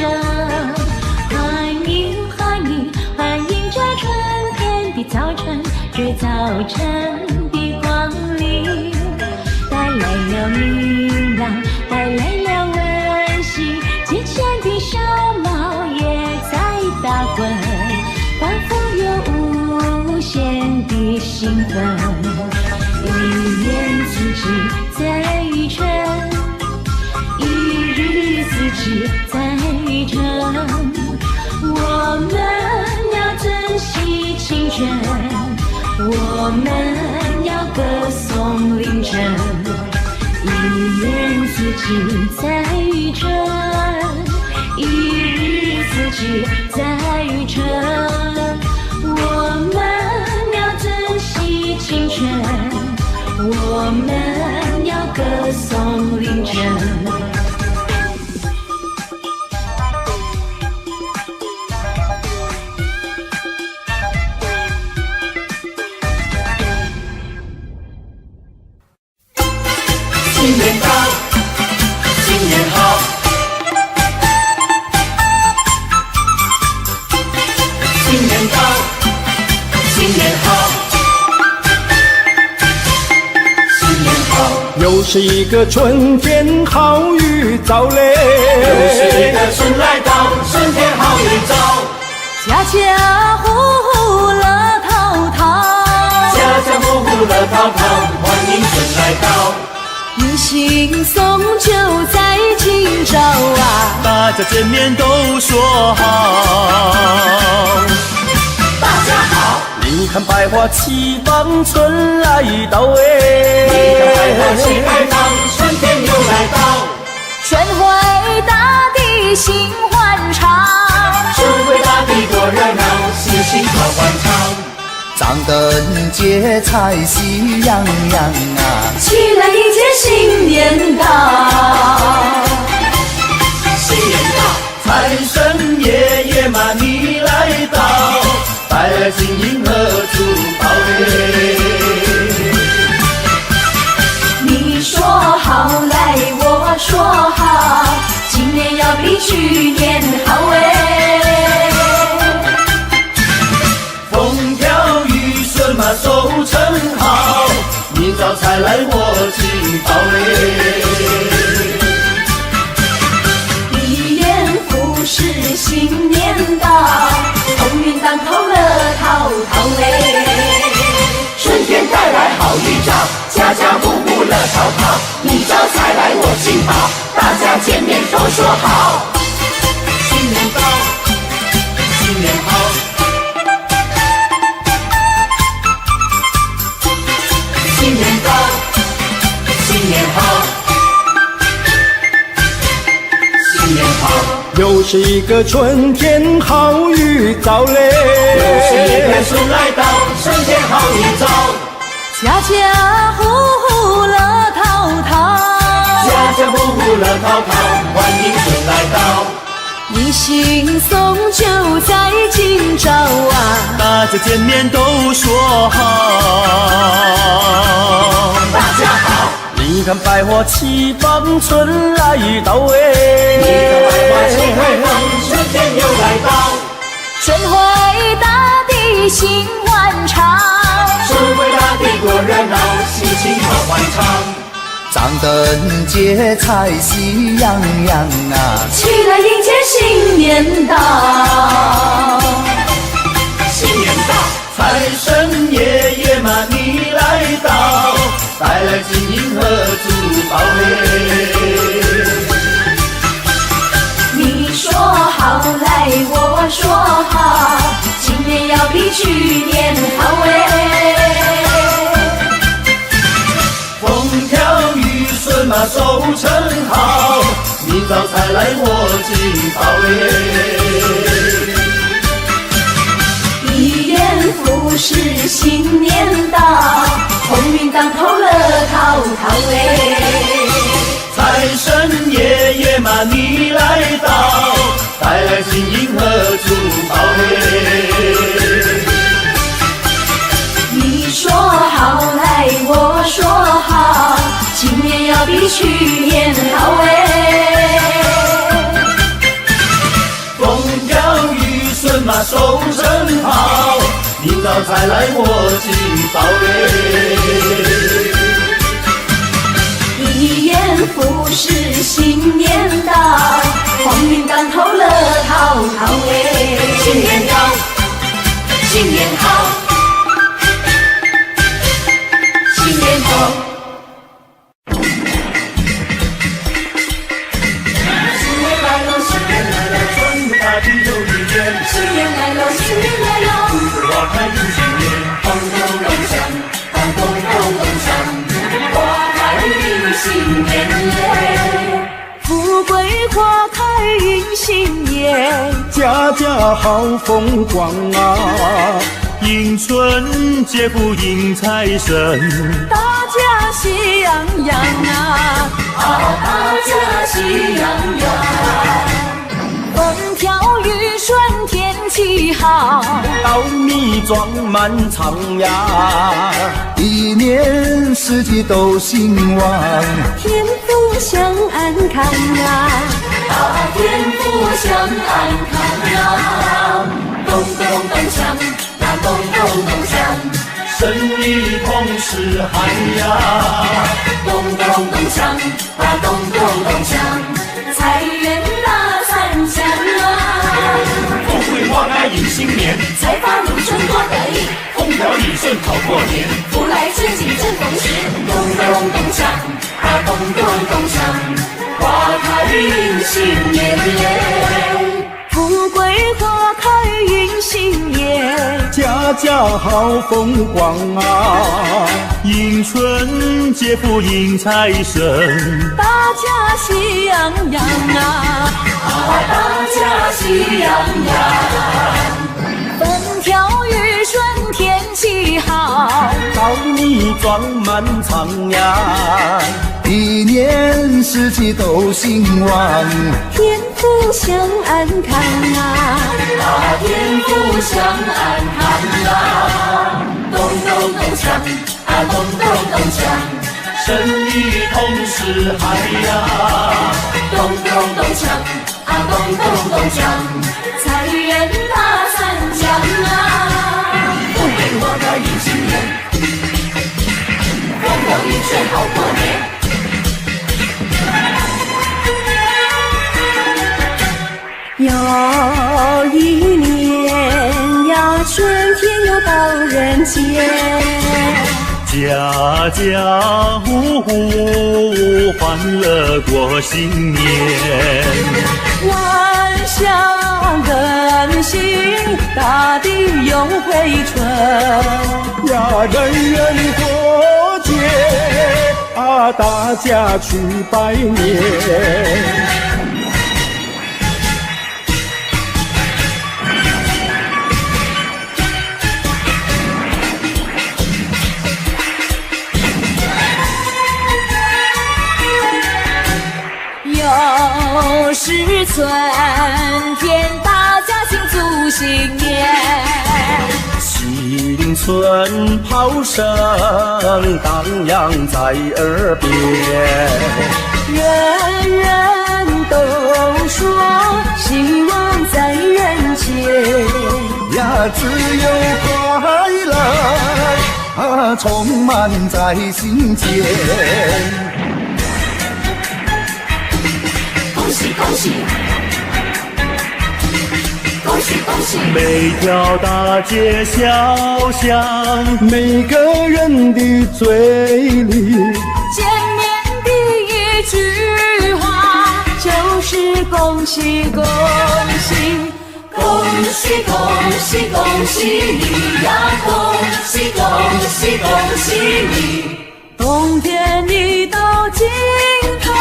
Speaker 1: 欢迎欢迎欢迎这春天的早晨，这早晨的光临，带来了明亮，带来了温馨。节前的小猫也在打滚，仿佛有无限的兴奋。一年四季在春，一日四季在春。我们要珍惜青春，我们要歌颂凌晨。一年四季在春，一日四季在春。我们要珍惜青春，我们要歌颂凌晨。
Speaker 3: 新年到，新年好，新年到，新年好，新年好，
Speaker 4: 又是一个春天好预兆嘞，
Speaker 3: 又是一个春来到，春天好预兆，
Speaker 1: 家家户户乐淘淘，
Speaker 3: 家家户户乐淘淘，欢迎春来到。
Speaker 1: 迎新送旧在今朝啊，
Speaker 4: 大家见面都说好。
Speaker 3: 大家好，
Speaker 4: 你看百花齐放，春来到
Speaker 3: 你看百花齐开放，春天又来到，
Speaker 1: 春回大地心欢畅，
Speaker 3: 春回大地多热闹，喜庆好欢唱。
Speaker 6: 张灯结彩喜洋洋啊，
Speaker 1: 起来迎接新年到，
Speaker 3: 新年到，
Speaker 4: 财神爷爷嘛你来到，带来金银和珠宝嘞。
Speaker 1: 你说好来我说好，今年要比去年好哎。
Speaker 4: 风调雨顺嘛收成好，明早才来我进宝嘞。
Speaker 1: 一元复始新年到，鸿运当头乐淘淘嘞。
Speaker 3: 春天说好，新年到，新年好，新年到，新年好，新年好。
Speaker 4: 又是一个春天，好预兆嘞！
Speaker 3: 又是一年春来到，春天好预兆。
Speaker 1: 家家户户乐淘淘，
Speaker 3: 家家户户乐淘淘，欢迎春来到。
Speaker 1: 一心送就在今朝啊！
Speaker 4: 大家见面都说好，
Speaker 3: 大家好，
Speaker 4: 你看百花齐放，春来到哎！
Speaker 3: 你看百花齐放，春天又来到。
Speaker 1: 春回大地心欢畅，
Speaker 3: 春回大地多热闹，心情好欢畅。
Speaker 6: 张灯结彩喜洋洋啊，
Speaker 1: 起来迎接新年到。
Speaker 3: 新年到，
Speaker 4: 财神爷爷嘛你来到，带来金银和珠宝嘞。
Speaker 1: 你说好来，我说好，今年要比去年好哎。
Speaker 4: 风调雨顺嘛收成好，明早才来我进宝嘞。
Speaker 1: 一元复始新年到，鸿运当头乐淘淘哎。
Speaker 4: 财神爷爷嘛你来到，带来金银和珠宝嘞。
Speaker 1: 你说好来，我说好，今年要比去年好哎。
Speaker 4: 风调雨顺嘛收成好，明早才来我进宝嘞。
Speaker 1: 一元复始新年到，鸿运当头乐淘淘哎。
Speaker 3: 新年到，新年好，新年好。
Speaker 4: 新年来了，新年来了，春大地又一年。
Speaker 1: 新年来了，新年来了，
Speaker 4: 花开迎新年，
Speaker 3: 咚咚咚响，咚咚咚咚响，花开迎新年耶。
Speaker 1: 富贵花开迎新年，
Speaker 4: 家家好风光啊！迎春接福迎财神，
Speaker 1: 大家喜洋洋啊！
Speaker 3: 大家喜洋洋，
Speaker 1: 风调雨顺天气好，
Speaker 4: 稻米装满仓呀！
Speaker 6: 一年四季都兴旺，
Speaker 1: 天福享安康啊！
Speaker 3: 天福享安康呀。咚咚咚锵，那咚咚咚锵，
Speaker 4: 生意同时嗨呀！
Speaker 3: 咚咚咚锵，那咚咚咚锵，
Speaker 1: 财源大三响啊！
Speaker 4: 富贵花开迎新年，
Speaker 1: 财发如春多得意，
Speaker 4: 风调雨顺好过年。
Speaker 1: 福来春景正逢时，
Speaker 3: 咚咚咚锵，那咚咚咚锵，花开迎新年耶。
Speaker 1: 富贵花开迎新年，
Speaker 4: 家家好风光啊！迎春接福迎财神，
Speaker 1: 大家喜洋洋啊！
Speaker 3: 大家喜洋洋，
Speaker 1: 风调雨顺天气好，
Speaker 4: 稻米装满仓呀！
Speaker 6: 一年四季都兴旺，
Speaker 1: 天福享安康啊！
Speaker 3: 天福享安康啊。咚咚咚锵，咚咚咚锵，
Speaker 4: 生意同时嗨呀！
Speaker 3: 咚咚咚锵，咚咚咚锵，
Speaker 1: 财源大三响啊！
Speaker 3: 富贵花开迎新年，风调雨顺好过年。
Speaker 1: 又一年呀，春天又到人间，
Speaker 4: 吉家家户户欢乐过新年。
Speaker 1: 万象更新，大地又回春。
Speaker 4: 呀，人人过节啊，大家去拜年。
Speaker 1: 又是春天，大家庆祝新年。
Speaker 4: 新春炮声荡漾在耳边，
Speaker 1: 人人都说希望在人间。
Speaker 6: 呀，只有快乐啊，充满在心间。
Speaker 1: 恭喜恭喜，恭喜恭喜！
Speaker 4: 每条大街小巷，每个人的嘴里，
Speaker 1: 见面第一句话就是恭喜恭喜，恭喜恭喜恭喜你呀！恭喜恭喜恭喜你！冬天一到尽头，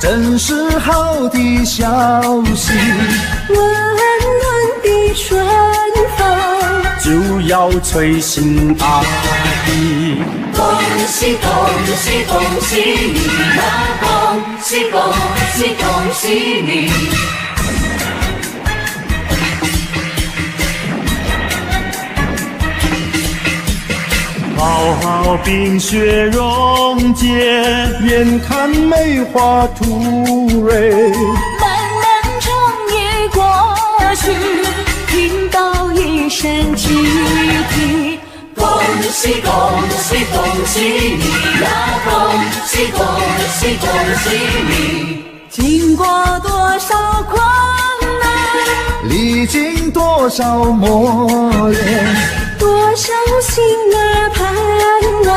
Speaker 6: 真是好的消息，
Speaker 1: 温暖的春风
Speaker 4: 就要吹醒大地。
Speaker 1: 恭喜恭喜恭喜你呀！恭喜恭喜恭喜你！
Speaker 4: 好好冰雪融解，眼看梅花吐蕊。
Speaker 1: 漫漫长夜过去，听到一声集体，恭喜恭喜恭喜你呀！恭喜恭喜恭喜你！经过多少困难，
Speaker 6: 历经多少磨练，
Speaker 1: 多少心儿盼望，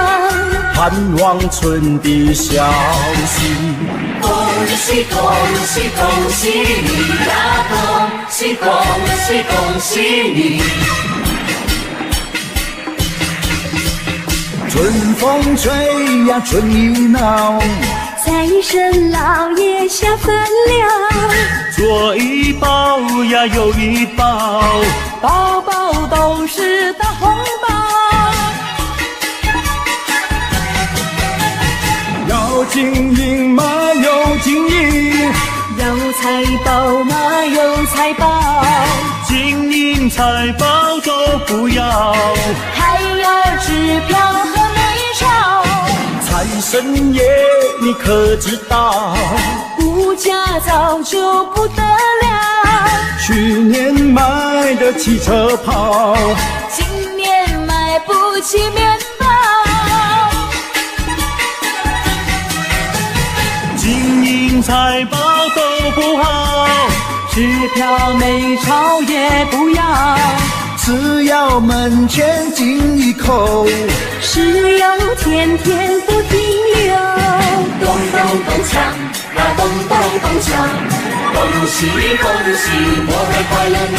Speaker 4: 盼望春的消息。
Speaker 1: 恭喜恭喜恭喜你呀！恭喜恭喜恭喜你！
Speaker 6: 春风吹呀，春意闹，
Speaker 1: 财神老爷下凡了，
Speaker 4: 左一包呀，右一包，
Speaker 1: 包包都是大红包。
Speaker 4: 要金银嘛有金银，
Speaker 1: 有财宝嘛有财宝，
Speaker 4: 金银财宝都不要。
Speaker 1: 还要支票和美钞。
Speaker 4: 财神爷，你可知道？
Speaker 1: 物价早就不得了，
Speaker 4: 去年买得起车跑，
Speaker 1: 今年买不起面包。
Speaker 4: 金银财宝都不好，
Speaker 1: 支票美钞也不要，
Speaker 6: 只要门前进一口，
Speaker 1: 石油天天不停留。咚咚咚锵呀，咚咚咚锵，恭喜恭喜，我们快乐年。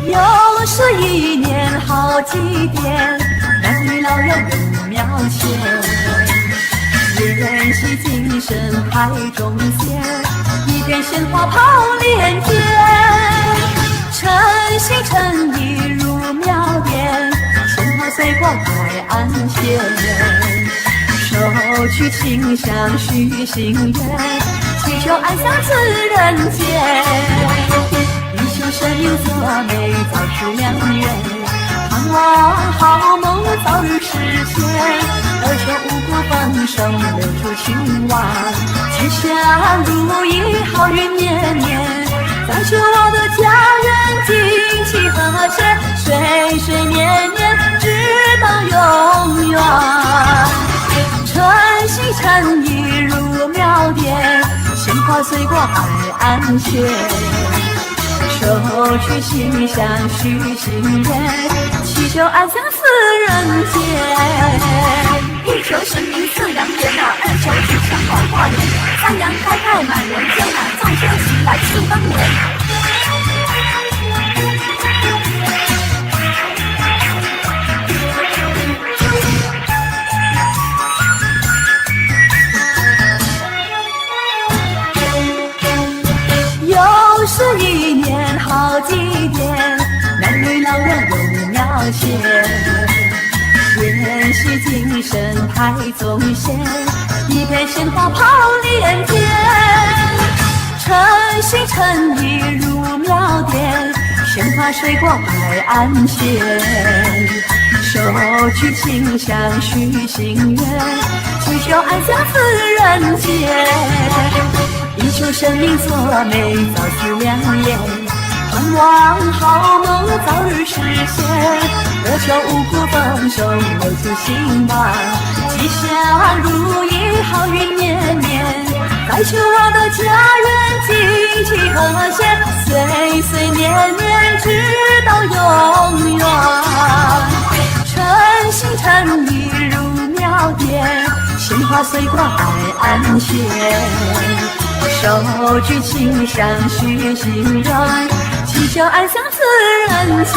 Speaker 1: 又是一年好几天，男女老幼人庙前，宴席精神排中间，一边鲜花炮连天，诚心诚意入庙殿，鲜花随过海岸线，手取清香许心愿，祈求安享此人间。一宿生命作美，早是良缘，盼望好梦早日实现。而求五谷丰收，留住兴旺，吉祥如意，好运年年。再求我的家人水果海岸线，手取心香许心愿，祈求安详似人间。一求生命饲养热闹，二求吉祥好化年，三阳开泰满人间啊，众生齐来庆丰年。又是一年好几天，男女老幼有苗衔，延续精神太宗贤，一片鲜花跑连天，诚心诚意入庙殿，鲜花水果摆安闲，手取清香许心愿，祈求安详似人间。一求生命作美，早思良言，盼望好梦早日实现，多求五谷丰收，留住兴旺，吉祥如意，好运绵绵。再求我的家人经济和谐，岁岁年年直到永远。诚心诚意入庙殿，鲜花水果摆安闲，手举清香许心愿，祈求安详似人间。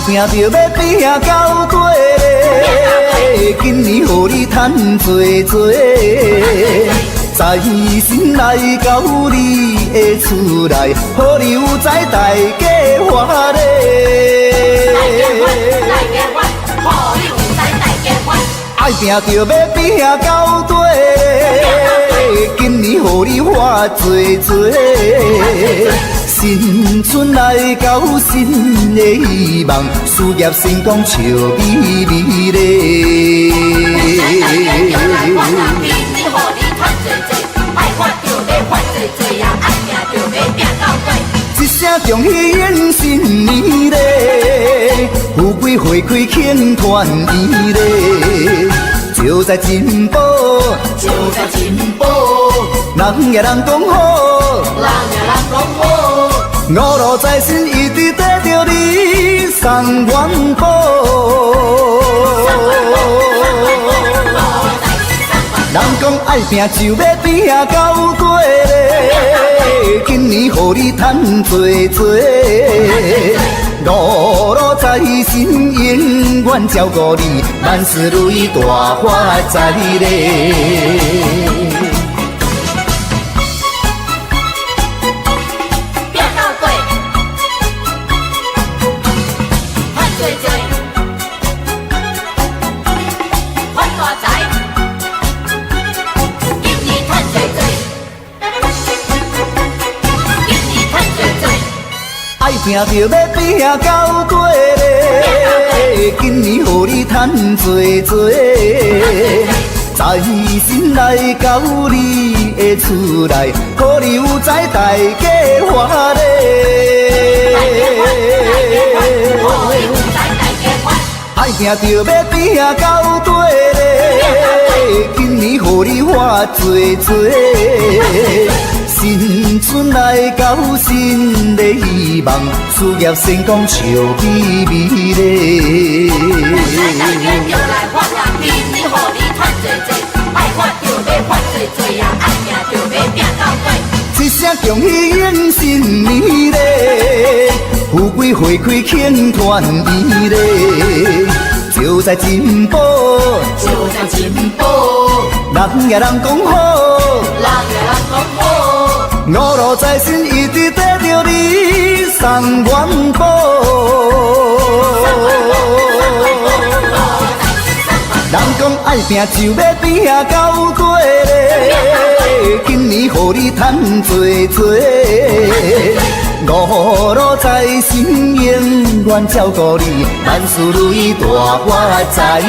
Speaker 6: 拼着要拼到底，今年予你赚多多，在心来到你的厝内，予你有在大家欢乐。爱拼着要拼到底，今年予你花多多。新春来到，新的希望，事业成功笑眯眯咧。一声恭喜迎新年咧，富贵花开庆团圆咧，就在进步，就在进步，人也人讲好，人也人讲好。五路财神一直跟着你送元宝，人讲爱拼就要拼到底咧，今年予你赚多多，五路财神永远照顾你，万事如意大发财咧。拼着要拼到底咧，今年予你赚多多，在心来到你的厝内，予你有在大家欢乐。爱拼着要拼到底咧，今年予你花多多。新春来到，新的希望，事业成功笑眯眯咧。来年就来发呀，明年予你赚多多，爱发就要发多多呀，爱拼就要拼到底。一声恭喜迎新年咧，富贵花开庆团圆咧，就在进步，就在进步，人也人讲好，人也人讲好。五路财神一直跟着你送元宝，人讲爱拼就要拼到底咧，今年予你赚多多。五路财神永远照顾你，万事如意大发财咧。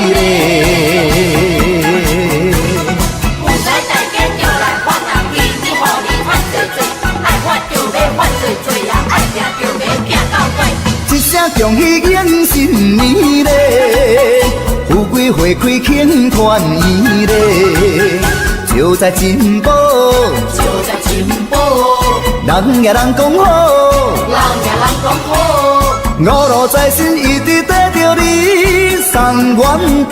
Speaker 5: 有财大家就来发人气，你予你赚多多，爱发就要发多多啊，爱拼就要拼到底。
Speaker 6: 一声恭喜迎新年咧，富贵花开庆团圆咧，就在进步，
Speaker 5: 就在进步，
Speaker 6: 人也人讲好。
Speaker 5: 人也人讲好，
Speaker 6: 五路财神一直跟着你送元宝。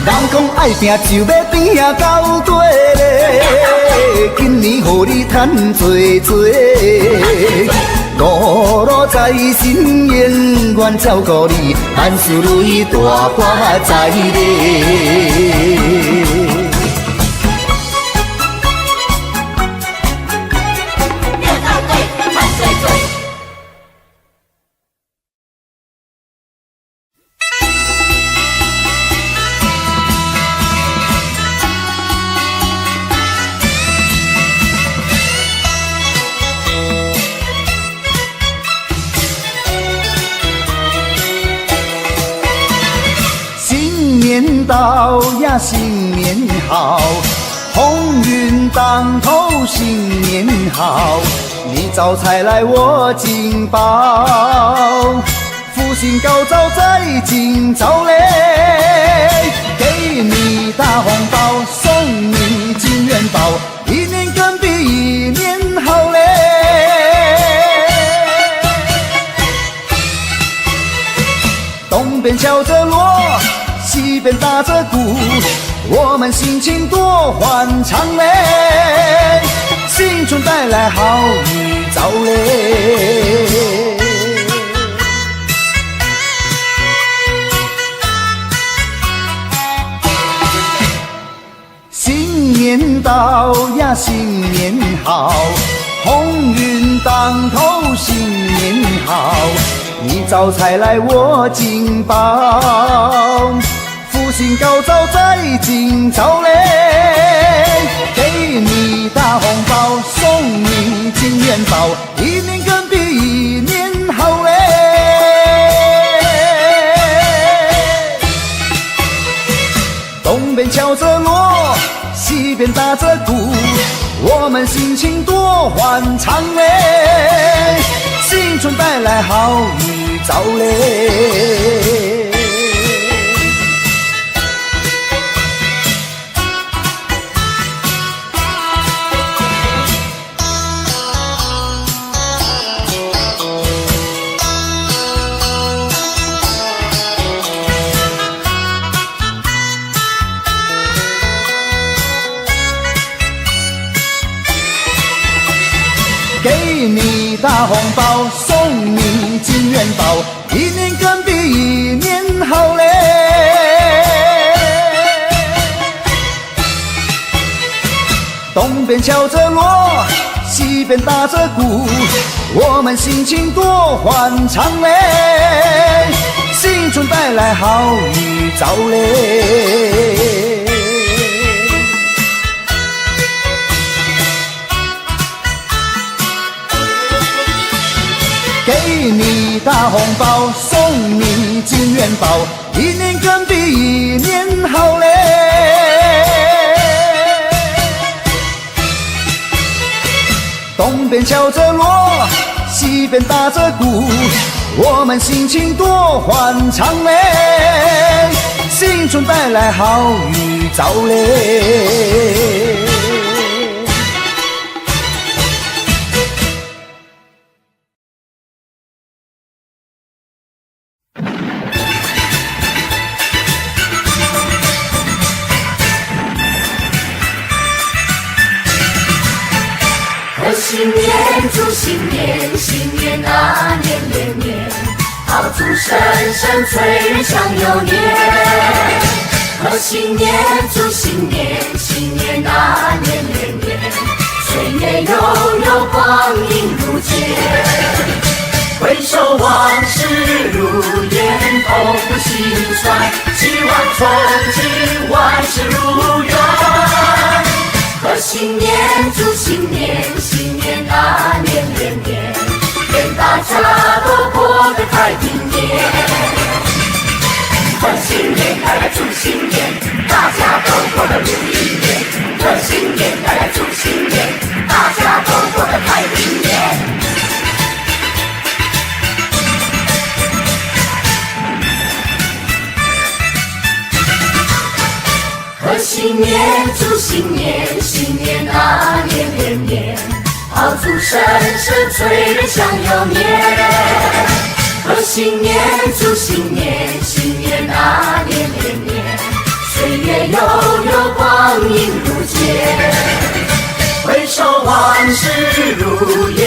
Speaker 6: 人讲爱拼就要拼到底咧，今年予你赚多多。五路财神永远照顾你，万事如意大发财咧。新年到呀，新年好，鸿运当头，新年好。你招财来我进宝，福星高照在今朝嘞。给你大红包，送你金元宝，一年更比一年好嘞。东边敲着锣，西边打着鼓，我们心情多欢畅嘞，新春带来好预兆嘞。新年到呀，新年好，鸿运当头，新年好。你招财来我进宝，福星高照在今朝嘞。给你大红包，送你金元宝，一年更比一年好嘞。东边敲着锣，西边打着鼓，我们心情多欢畅嘞，新春带来好预兆嘞。给你大红包，送你金元宝，一年更比一年好嘞。东边敲着锣，西边打着鼓，我们心情多欢畅嘞，新春带来好预兆嘞。给你大红包，送你金元宝，一年更比一年好嘞。东边敲着锣，西边打着鼓，我们心情多欢畅嘞，新春带来好预兆嘞。
Speaker 1: 贺新年，祝新年，新年啊年年年，炮竹声声催人想又年。贺新年，祝新年，新年啊年年年，岁月悠悠光阴如箭。回首往事如烟，痛不心酸，希望从今万事如愿。贺新年，祝新年，新年啊年年年，愿大家都过个太平年。贺新年，来来祝新年，大家都过得如意年。贺新年，来来祝新年，大家都过得太平年。贺新年，祝新年，新年啊年年年，炮竹声声催人想又年。贺新年，祝新年，新年啊年年年，岁月悠悠，光阴如箭。回首往事如烟，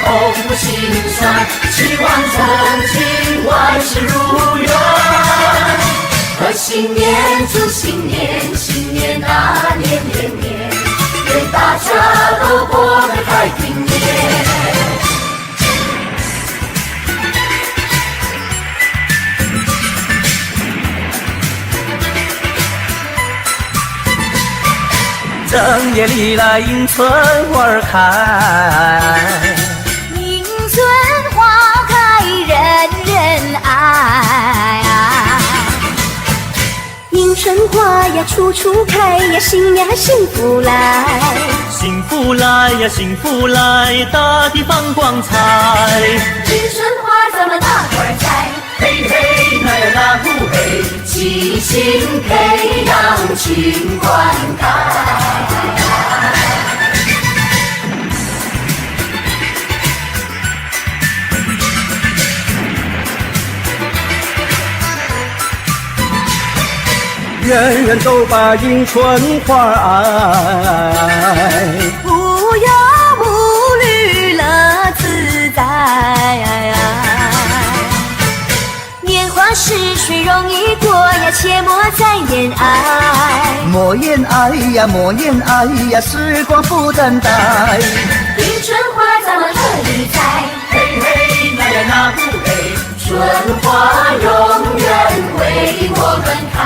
Speaker 1: 痛不心酸，希望从今万事如愿。贺新年，祝新年，新年啊年年年，愿大家都过个太平年。
Speaker 4: 正月里来迎春花儿开，
Speaker 5: 迎春花开人人爱。迎春花呀处处开呀，新呀幸福来。
Speaker 4: 幸福来呀幸福来，大地放光彩。
Speaker 5: 迎春花咱们大伙儿栽，
Speaker 1: 嘿嘿那呀那呼嘿，齐心培养勤灌溉。
Speaker 4: 人人都把迎春花爱，
Speaker 5: 无忧无虑乐自在。年华逝水容易过呀，切莫再恋爱。
Speaker 6: 莫言爱呀莫言爱呀，时光不等待。
Speaker 5: 迎春花咱们乐意栽，
Speaker 1: 嘿嘿那呀那呼嘿，春花永远为我们开。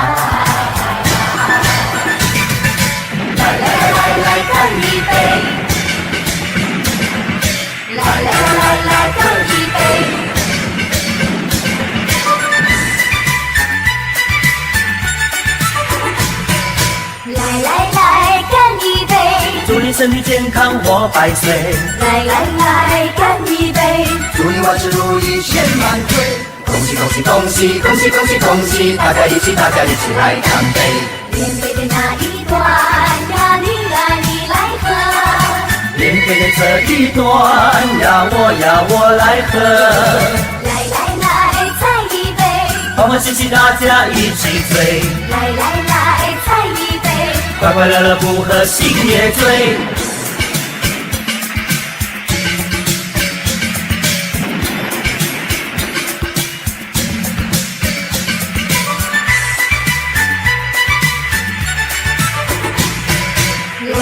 Speaker 1: 来干一杯！来干一杯！来干一杯！
Speaker 4: 祝你身体健康活百岁。
Speaker 5: 来干一杯！
Speaker 3: 祝你万事如意千万岁！恭喜恭喜恭喜恭喜恭喜恭喜！大家一起来干杯！
Speaker 5: 连杯的那一段呀，你来喝。
Speaker 4: 连杯的这一段呀我来喝。
Speaker 5: 来再一杯。
Speaker 4: 欢欢喜喜大家一起醉。
Speaker 5: 来再一杯。
Speaker 4: 快快乐乐不喝心也醉。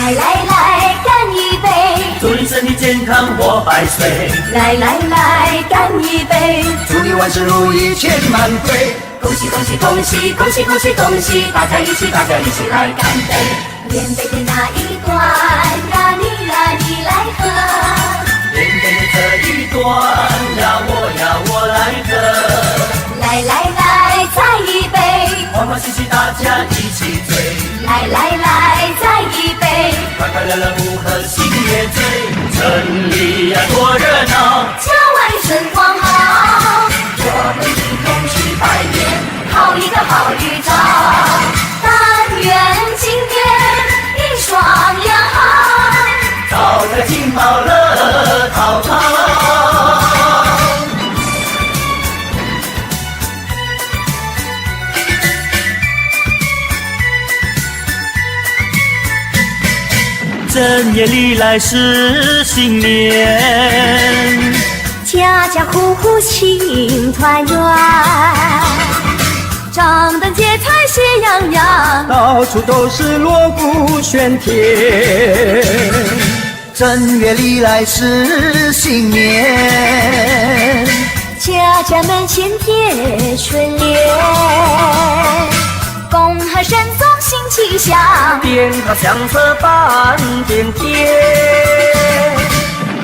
Speaker 5: 来干一杯！
Speaker 4: 祝你身体健康活百岁。
Speaker 5: 来干一杯！
Speaker 3: 祝你万事如意千万岁！
Speaker 1: 恭喜恭喜恭喜恭喜恭喜恭喜！大家一起来干杯！
Speaker 5: 连杯的那一段呀，你来喝。
Speaker 4: 连杯的这一段呀我来喝。
Speaker 5: 来再一杯。
Speaker 4: 欢欢喜喜大家一起醉。
Speaker 5: 来再一杯。
Speaker 4: 快快乐乐不喝心也醉。城里呀多热闹，
Speaker 5: 家外春光好。
Speaker 1: 我们一同去拜年，
Speaker 5: 好一个好预兆。但愿今年一双阳好，
Speaker 4: 早在金毛乐淘淘。正月里来是新年，
Speaker 5: 家家户户庆团圆，张灯结彩喜洋洋，
Speaker 4: 到处都是锣鼓喧天。
Speaker 6: 正月里来是新年，
Speaker 1: 家家门前贴春联，恭贺神宗新气象，
Speaker 4: 鞭炮响彻半边天。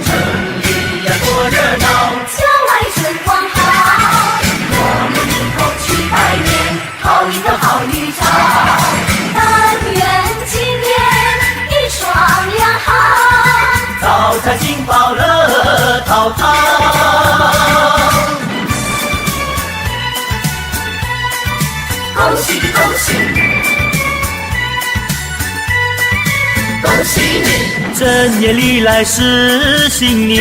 Speaker 1: 城里呀多热闹，郊外春光好，我们一同去拜年，好一个好预兆。但愿今年一双两好，
Speaker 4: 早财进宝乐淘淘。
Speaker 1: 恭喜恭喜，恭喜你！
Speaker 4: 正月里来是新年，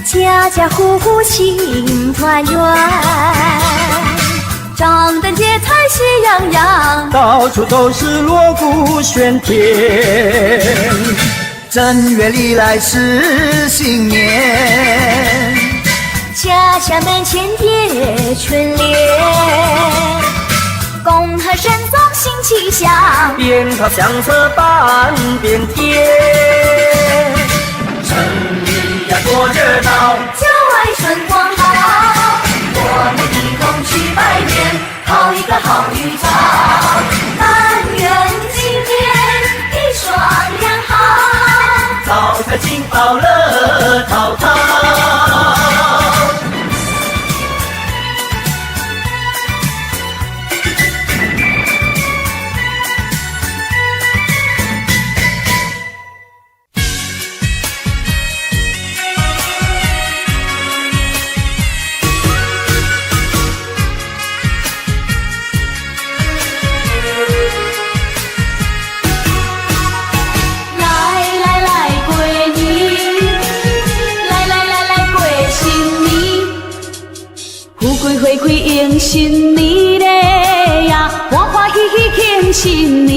Speaker 1: 家家户户庆团圆，张灯结彩喜洋洋，
Speaker 4: 到处都是锣鼓喧天。
Speaker 6: 正月里来是新年，
Speaker 1: 家家门前贴春联，恭贺神宗新气象，
Speaker 4: 鞭炮响彻半边天。城里呀多热闹，
Speaker 1: 郊外春光好，我们一同去拜年，好一个好预兆。但愿今年一双两好，
Speaker 4: 早财进宝乐淘淘。
Speaker 7: 迎新年嘞呀，欢欢喜喜庆新年。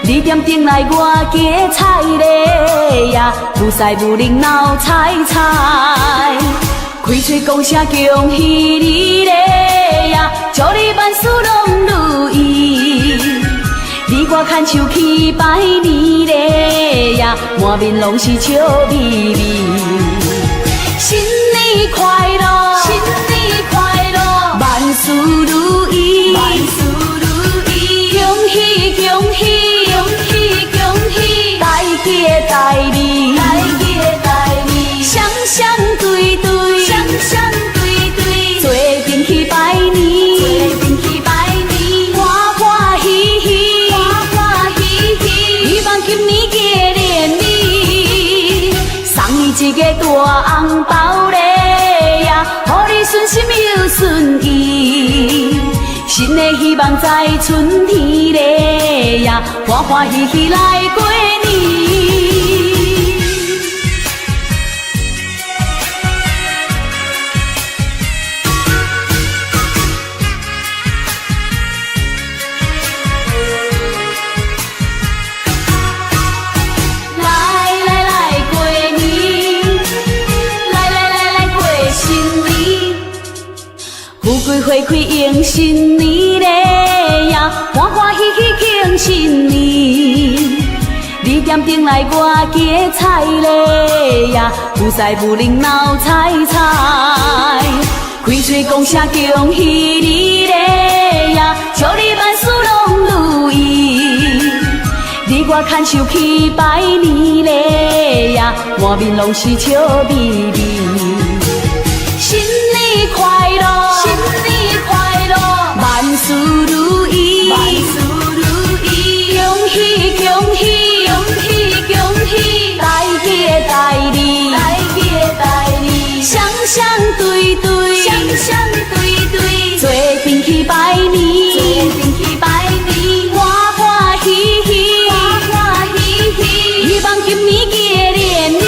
Speaker 7: 你点灯来我家菜嘞呀，有赛有热闹彩彩。开嘴讲声恭喜你嘞呀，祝你万事拢如意。你我牵手去拜年嘞呀，满面拢是笑眯眯。新年快乐！新年快乐！万事如意！万事如意！恭喜恭喜！恭喜恭喜！大吉大利！大吉大利！双双对对！双双对对！做阵去拜年！做阵去拜年！欢欢喜喜！欢欢喜喜！希望今年过年里，送你一个大红包嘞！顺心又顺意，新的希望在春天嘞呀，欢欢喜喜来过年。花开迎新年嘞呀，欢欢喜喜庆新年。你点灯来我家菜嘞呀，有赛有热闹彩彩。开嘴讲声恭喜你嘞呀，祝你万事拢如意。你我牵手去拜年嘞呀，满面拢是笑眯眯。新年快乐！新年快乐！万事如意！万事如意！恭喜恭喜！恭喜恭喜！大吉大利！大吉大利！双双对对！双双对对！做阵去拜年！做阵去拜年！欢欢喜喜！欢欢喜喜！希望今年过年里，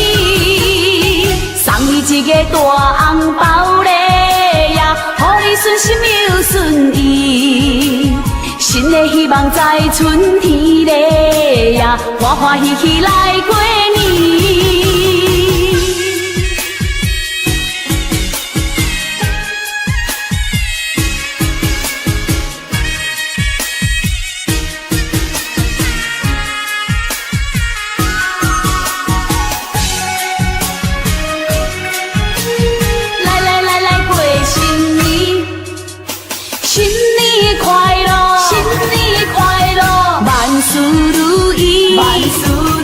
Speaker 7: 送你一个大红包嘞！顺心又顺意，新的希望在春天嘞呀，欢欢喜喜来过年。如意，万事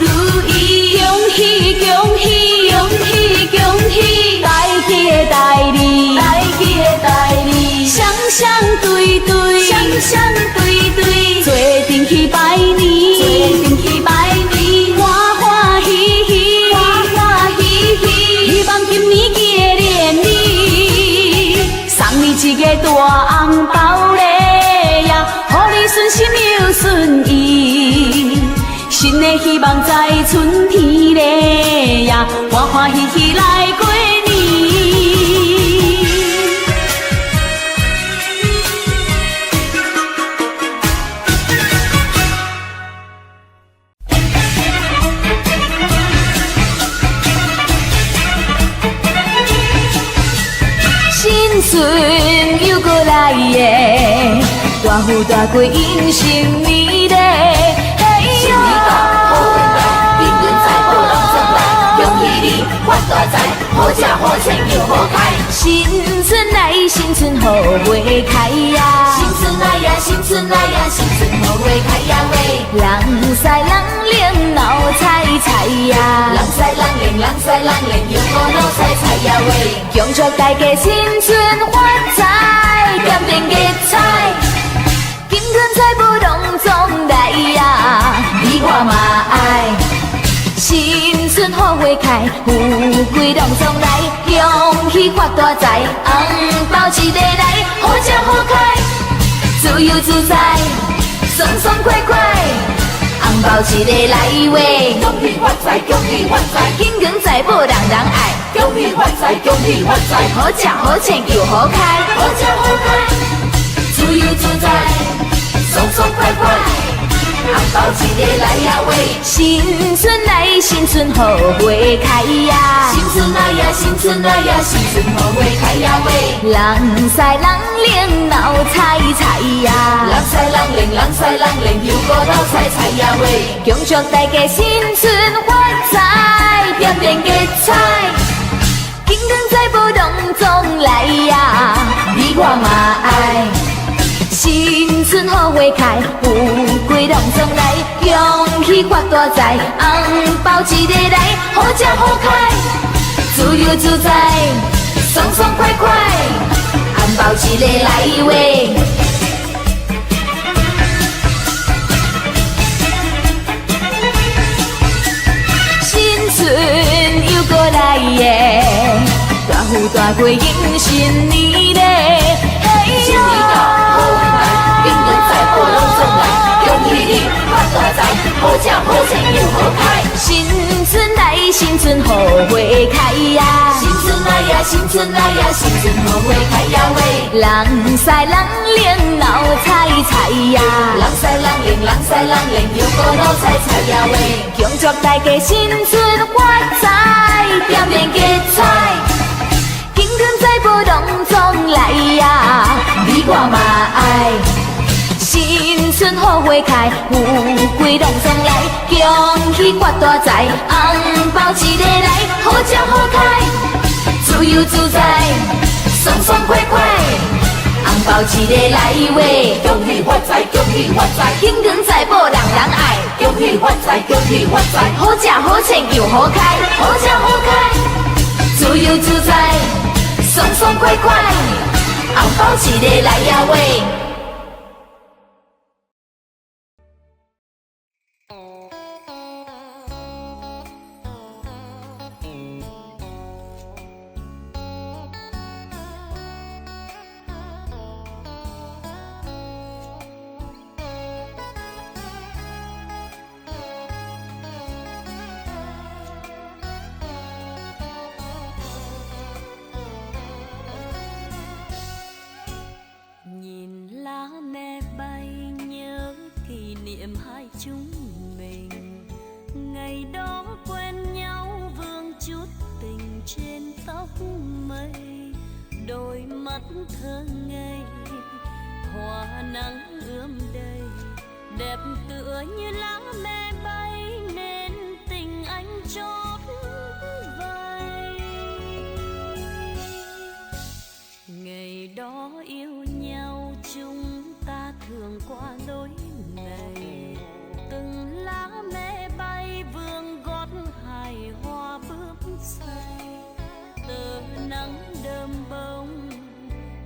Speaker 7: 如意，恭喜恭喜恭喜恭喜，大吉的大利，大吉的大利，双双对对，双双对对，做阵去拜年，做阵去拜年，欢欢喜喜，欢欢喜喜，希望今年记的连你，送你一个大红包嘞呀，予你顺心又顺意，新的希望在春天嘞呀，欢欢喜喜来过年。新春又过来耶，大富大贵迎新年嘞，
Speaker 5: 新年到，好运来，平运在，福龙增来，恭喜你发大财，好吃好穿又好开。
Speaker 7: 新春来，新春好花开呀，
Speaker 5: 新春来呀，新春来呀，新春好花开呀喂，
Speaker 7: 人赛人灵闹彩彩呀，
Speaker 5: 人赛人灵，人赛人灵，又过闹彩彩呀喂，
Speaker 7: 恭祝大家新春发财，点点吉彩，金钱财宝拢总来呀，你我嘛爱。新春好花开，富贵拢总来，恭喜发大财，红包一个来，好吃好开，自由自在，爽爽快快，红包一个来喂，
Speaker 5: 恭喜发财，恭喜发财，
Speaker 7: 金光财宝人人爱，
Speaker 5: 恭喜发财，恭喜发财，
Speaker 7: 好吃好穿又好开，
Speaker 5: 好吃好开，自由自在，爽爽快快。红包一个来呀喂，
Speaker 7: 新春来，新春好花开呀，
Speaker 5: 新春来呀，新春来呀，新春好花开呀喂，
Speaker 7: 人赛人灵闹彩彩呀，
Speaker 5: 人赛人灵，人赛人灵，又过闹彩彩呀喂，
Speaker 7: 恭祝大家新春发财，点点吉彩，金光财宝拢总来呀，你我嘛爱。新春好花开，富贵拢总来，恭喜发大财，红包一个来，好吃好开，自由自在，爽爽快快，红包一个来喂。新春又过来耶，大富大贵迎新年嘞，
Speaker 5: 新年到，好运来，平运在，福龙增来，恭喜你发大财，好吃好穿又好开。
Speaker 7: 新春来，新春好花开呀，
Speaker 5: 新春来呀，新春来呀，新春好花开呀喂，
Speaker 7: 人赛人灵闹彩彩呀，
Speaker 5: 人赛人灵，人赛人灵，又过闹彩彩呀喂，
Speaker 7: 恭祝大家新春发财，点点吉彩，金光财宝拢总来呀，你我嘛爱。新春好花开，富贵拢总来，恭喜发大财，红包一个来，好吃好开，自由自在，爽爽快快，红包一个来喂，
Speaker 5: 恭喜发财，恭喜发财，
Speaker 7: 金光财宝人人爱，
Speaker 5: 恭喜发财，恭喜发财，
Speaker 7: 好吃好穿又好开，
Speaker 5: 好吃好开，
Speaker 7: 自由自在，爽爽快快，红包一个来呀喂。
Speaker 1: Nhìn lá me bay nhớ kỷ niệm hai chúng mình, ngày đó quen nhau vương chút tình trên tóc mây, đôi mắt thơ ngây hoa nắng ươm đầy, đẹp tựa như lá me bay nên tình anh chót vay. Ngày đó yêu nhau chúng ta thường qua lối này, từng
Speaker 7: lá me bay vương gót hài hoa bướm say, tờ nắng đơm bông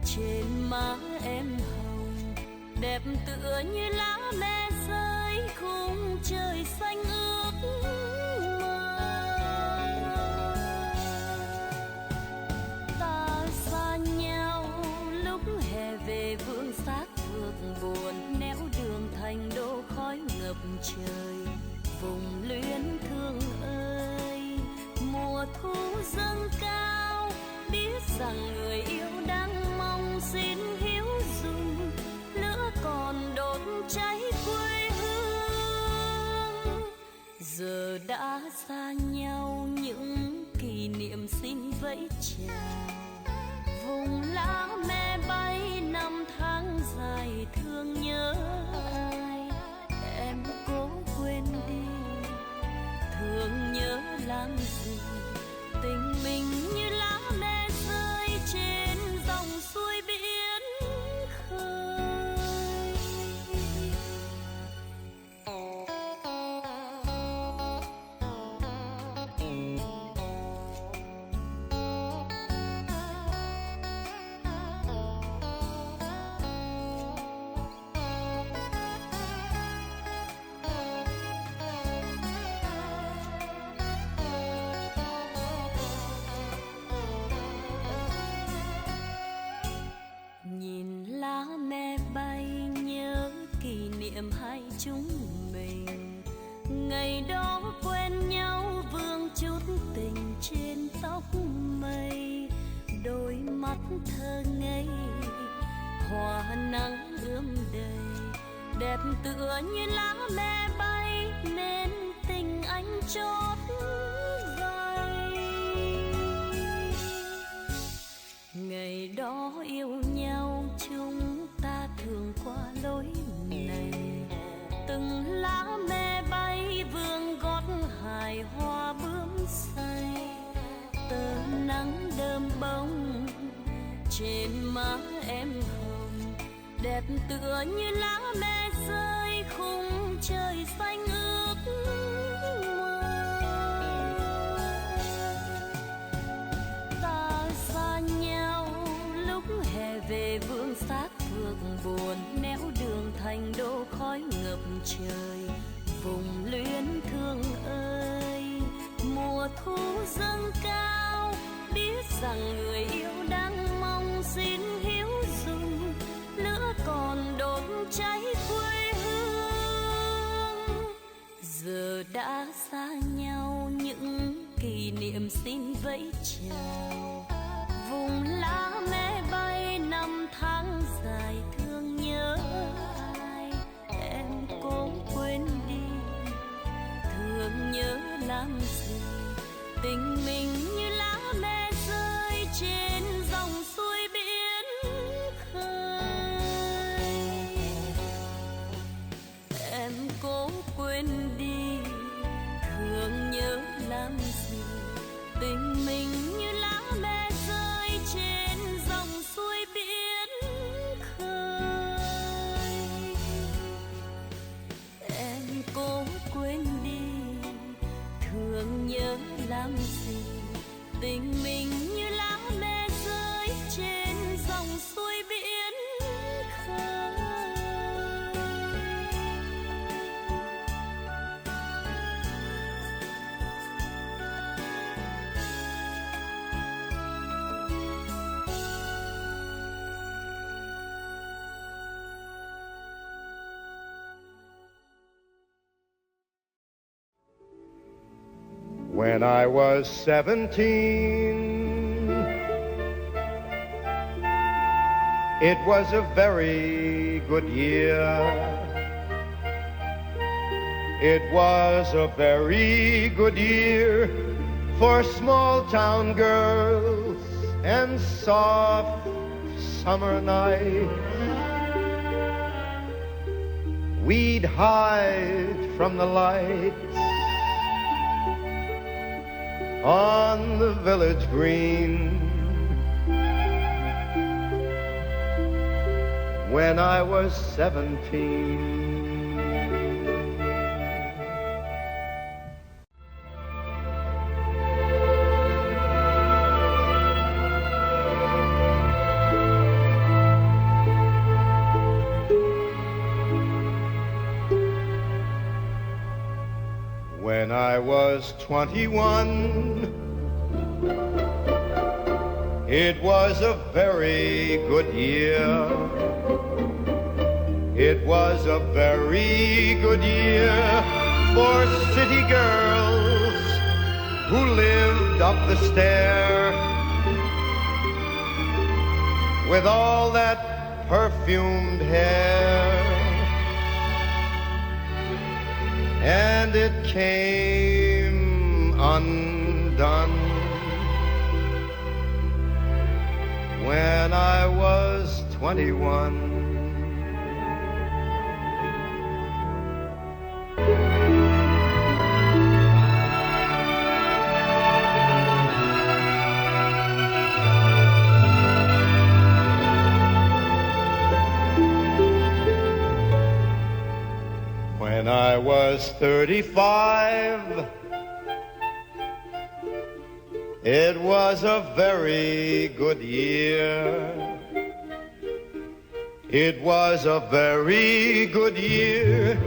Speaker 7: trên má em hồng, đẹp tựa như lá me rơi khung trời xanh ước mơ. Ta xa nhau lúc hè về vương xác phượng buồn, néo đường thành đô khói ngập trời. Vùng luyến thương ơi, mùa thu dâng cao, biết rằng người yêu đang mong xin hiếu dung, lửa còn đốt cháy quê hương. Giờ đã xa nhau những kỷ niệm xin vẫy chào, vùng lá me bay năm tháng dài thương nhớ ai. Em cố quên đi, thương nhớ làm gì, tình mình như lá me rơi trên dòng suối biển khơi. Nhìn lá me bay nhớ kỷ niệm hai chúng mình, ngày đó quen nhau vương chút tình trên tóc mây. Đôi mắt thơ ngây hoa nắng ươm đầy, đẹp tựa như lá me bay nên tình anh chót vay. Ngày đó yêu nhau chúng ta thường qua lối này, từng lá me bay vương gót hài hoa bướm say, tờ nắng đơm bông trên má em hồng, đẹp tựa như lá me rơi khung trời xanh ước mơ. Ta xa nhau lúc hè về vương xác phượng buồn, néo đường thành đô khói ngập trời. Vùng luyến thương ơi, mùa thu dâng cao, biết rằng người yêu đang mong xin hiếu dung, lửa còn đốt cháy quê hương. Giờ đã xa nhau những kỷ niệm xin vẫy chào, vùng lá me bay năm tháng dài thương nhớ ai. Em cố quên đi, thương nhớ làm gì, tình mình như lá me rơi trên dòng suối biển khơi. Em cố quên đi, thương nhớ làm gì, tình mình như lá me rơi trên dòng suối biển khơi. Em cố quên đi, thương nhớ làm gì, tình mình như lá me rơi trên dòng suối biển khơi.
Speaker 8: When I was 17, it was a very good year. It was a very good year for small town girls and soft summer nights. We'd hide from the lights on the village green. When I was 17, When I was 21, it was a very good year. It was a very good year for city girls who lived up the stair with all that perfumed hair. And it came undone when I was 21. When I was 35, it was a very good year. It was a very good year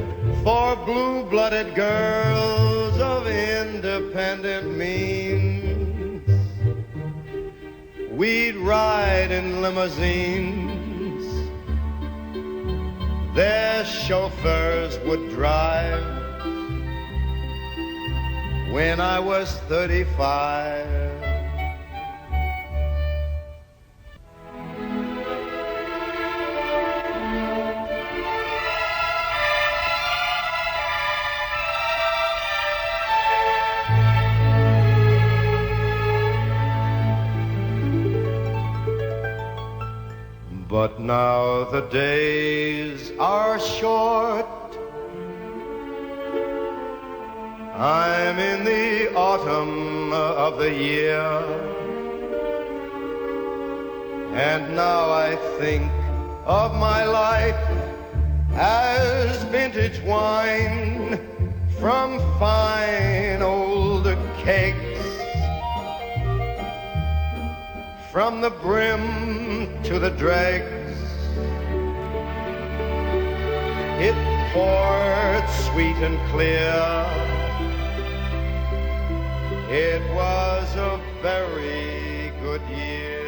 Speaker 8: for blue-blooded girls of independent means. We'd ride in limousines. Their chauffeurs would drive. When I was 35, but now the days are short. I'm in the autumn of the year, and now I think of my life as vintage wine from fine old kegs, from the brim to the dregs. It poured sweet and clear. It was a very good year.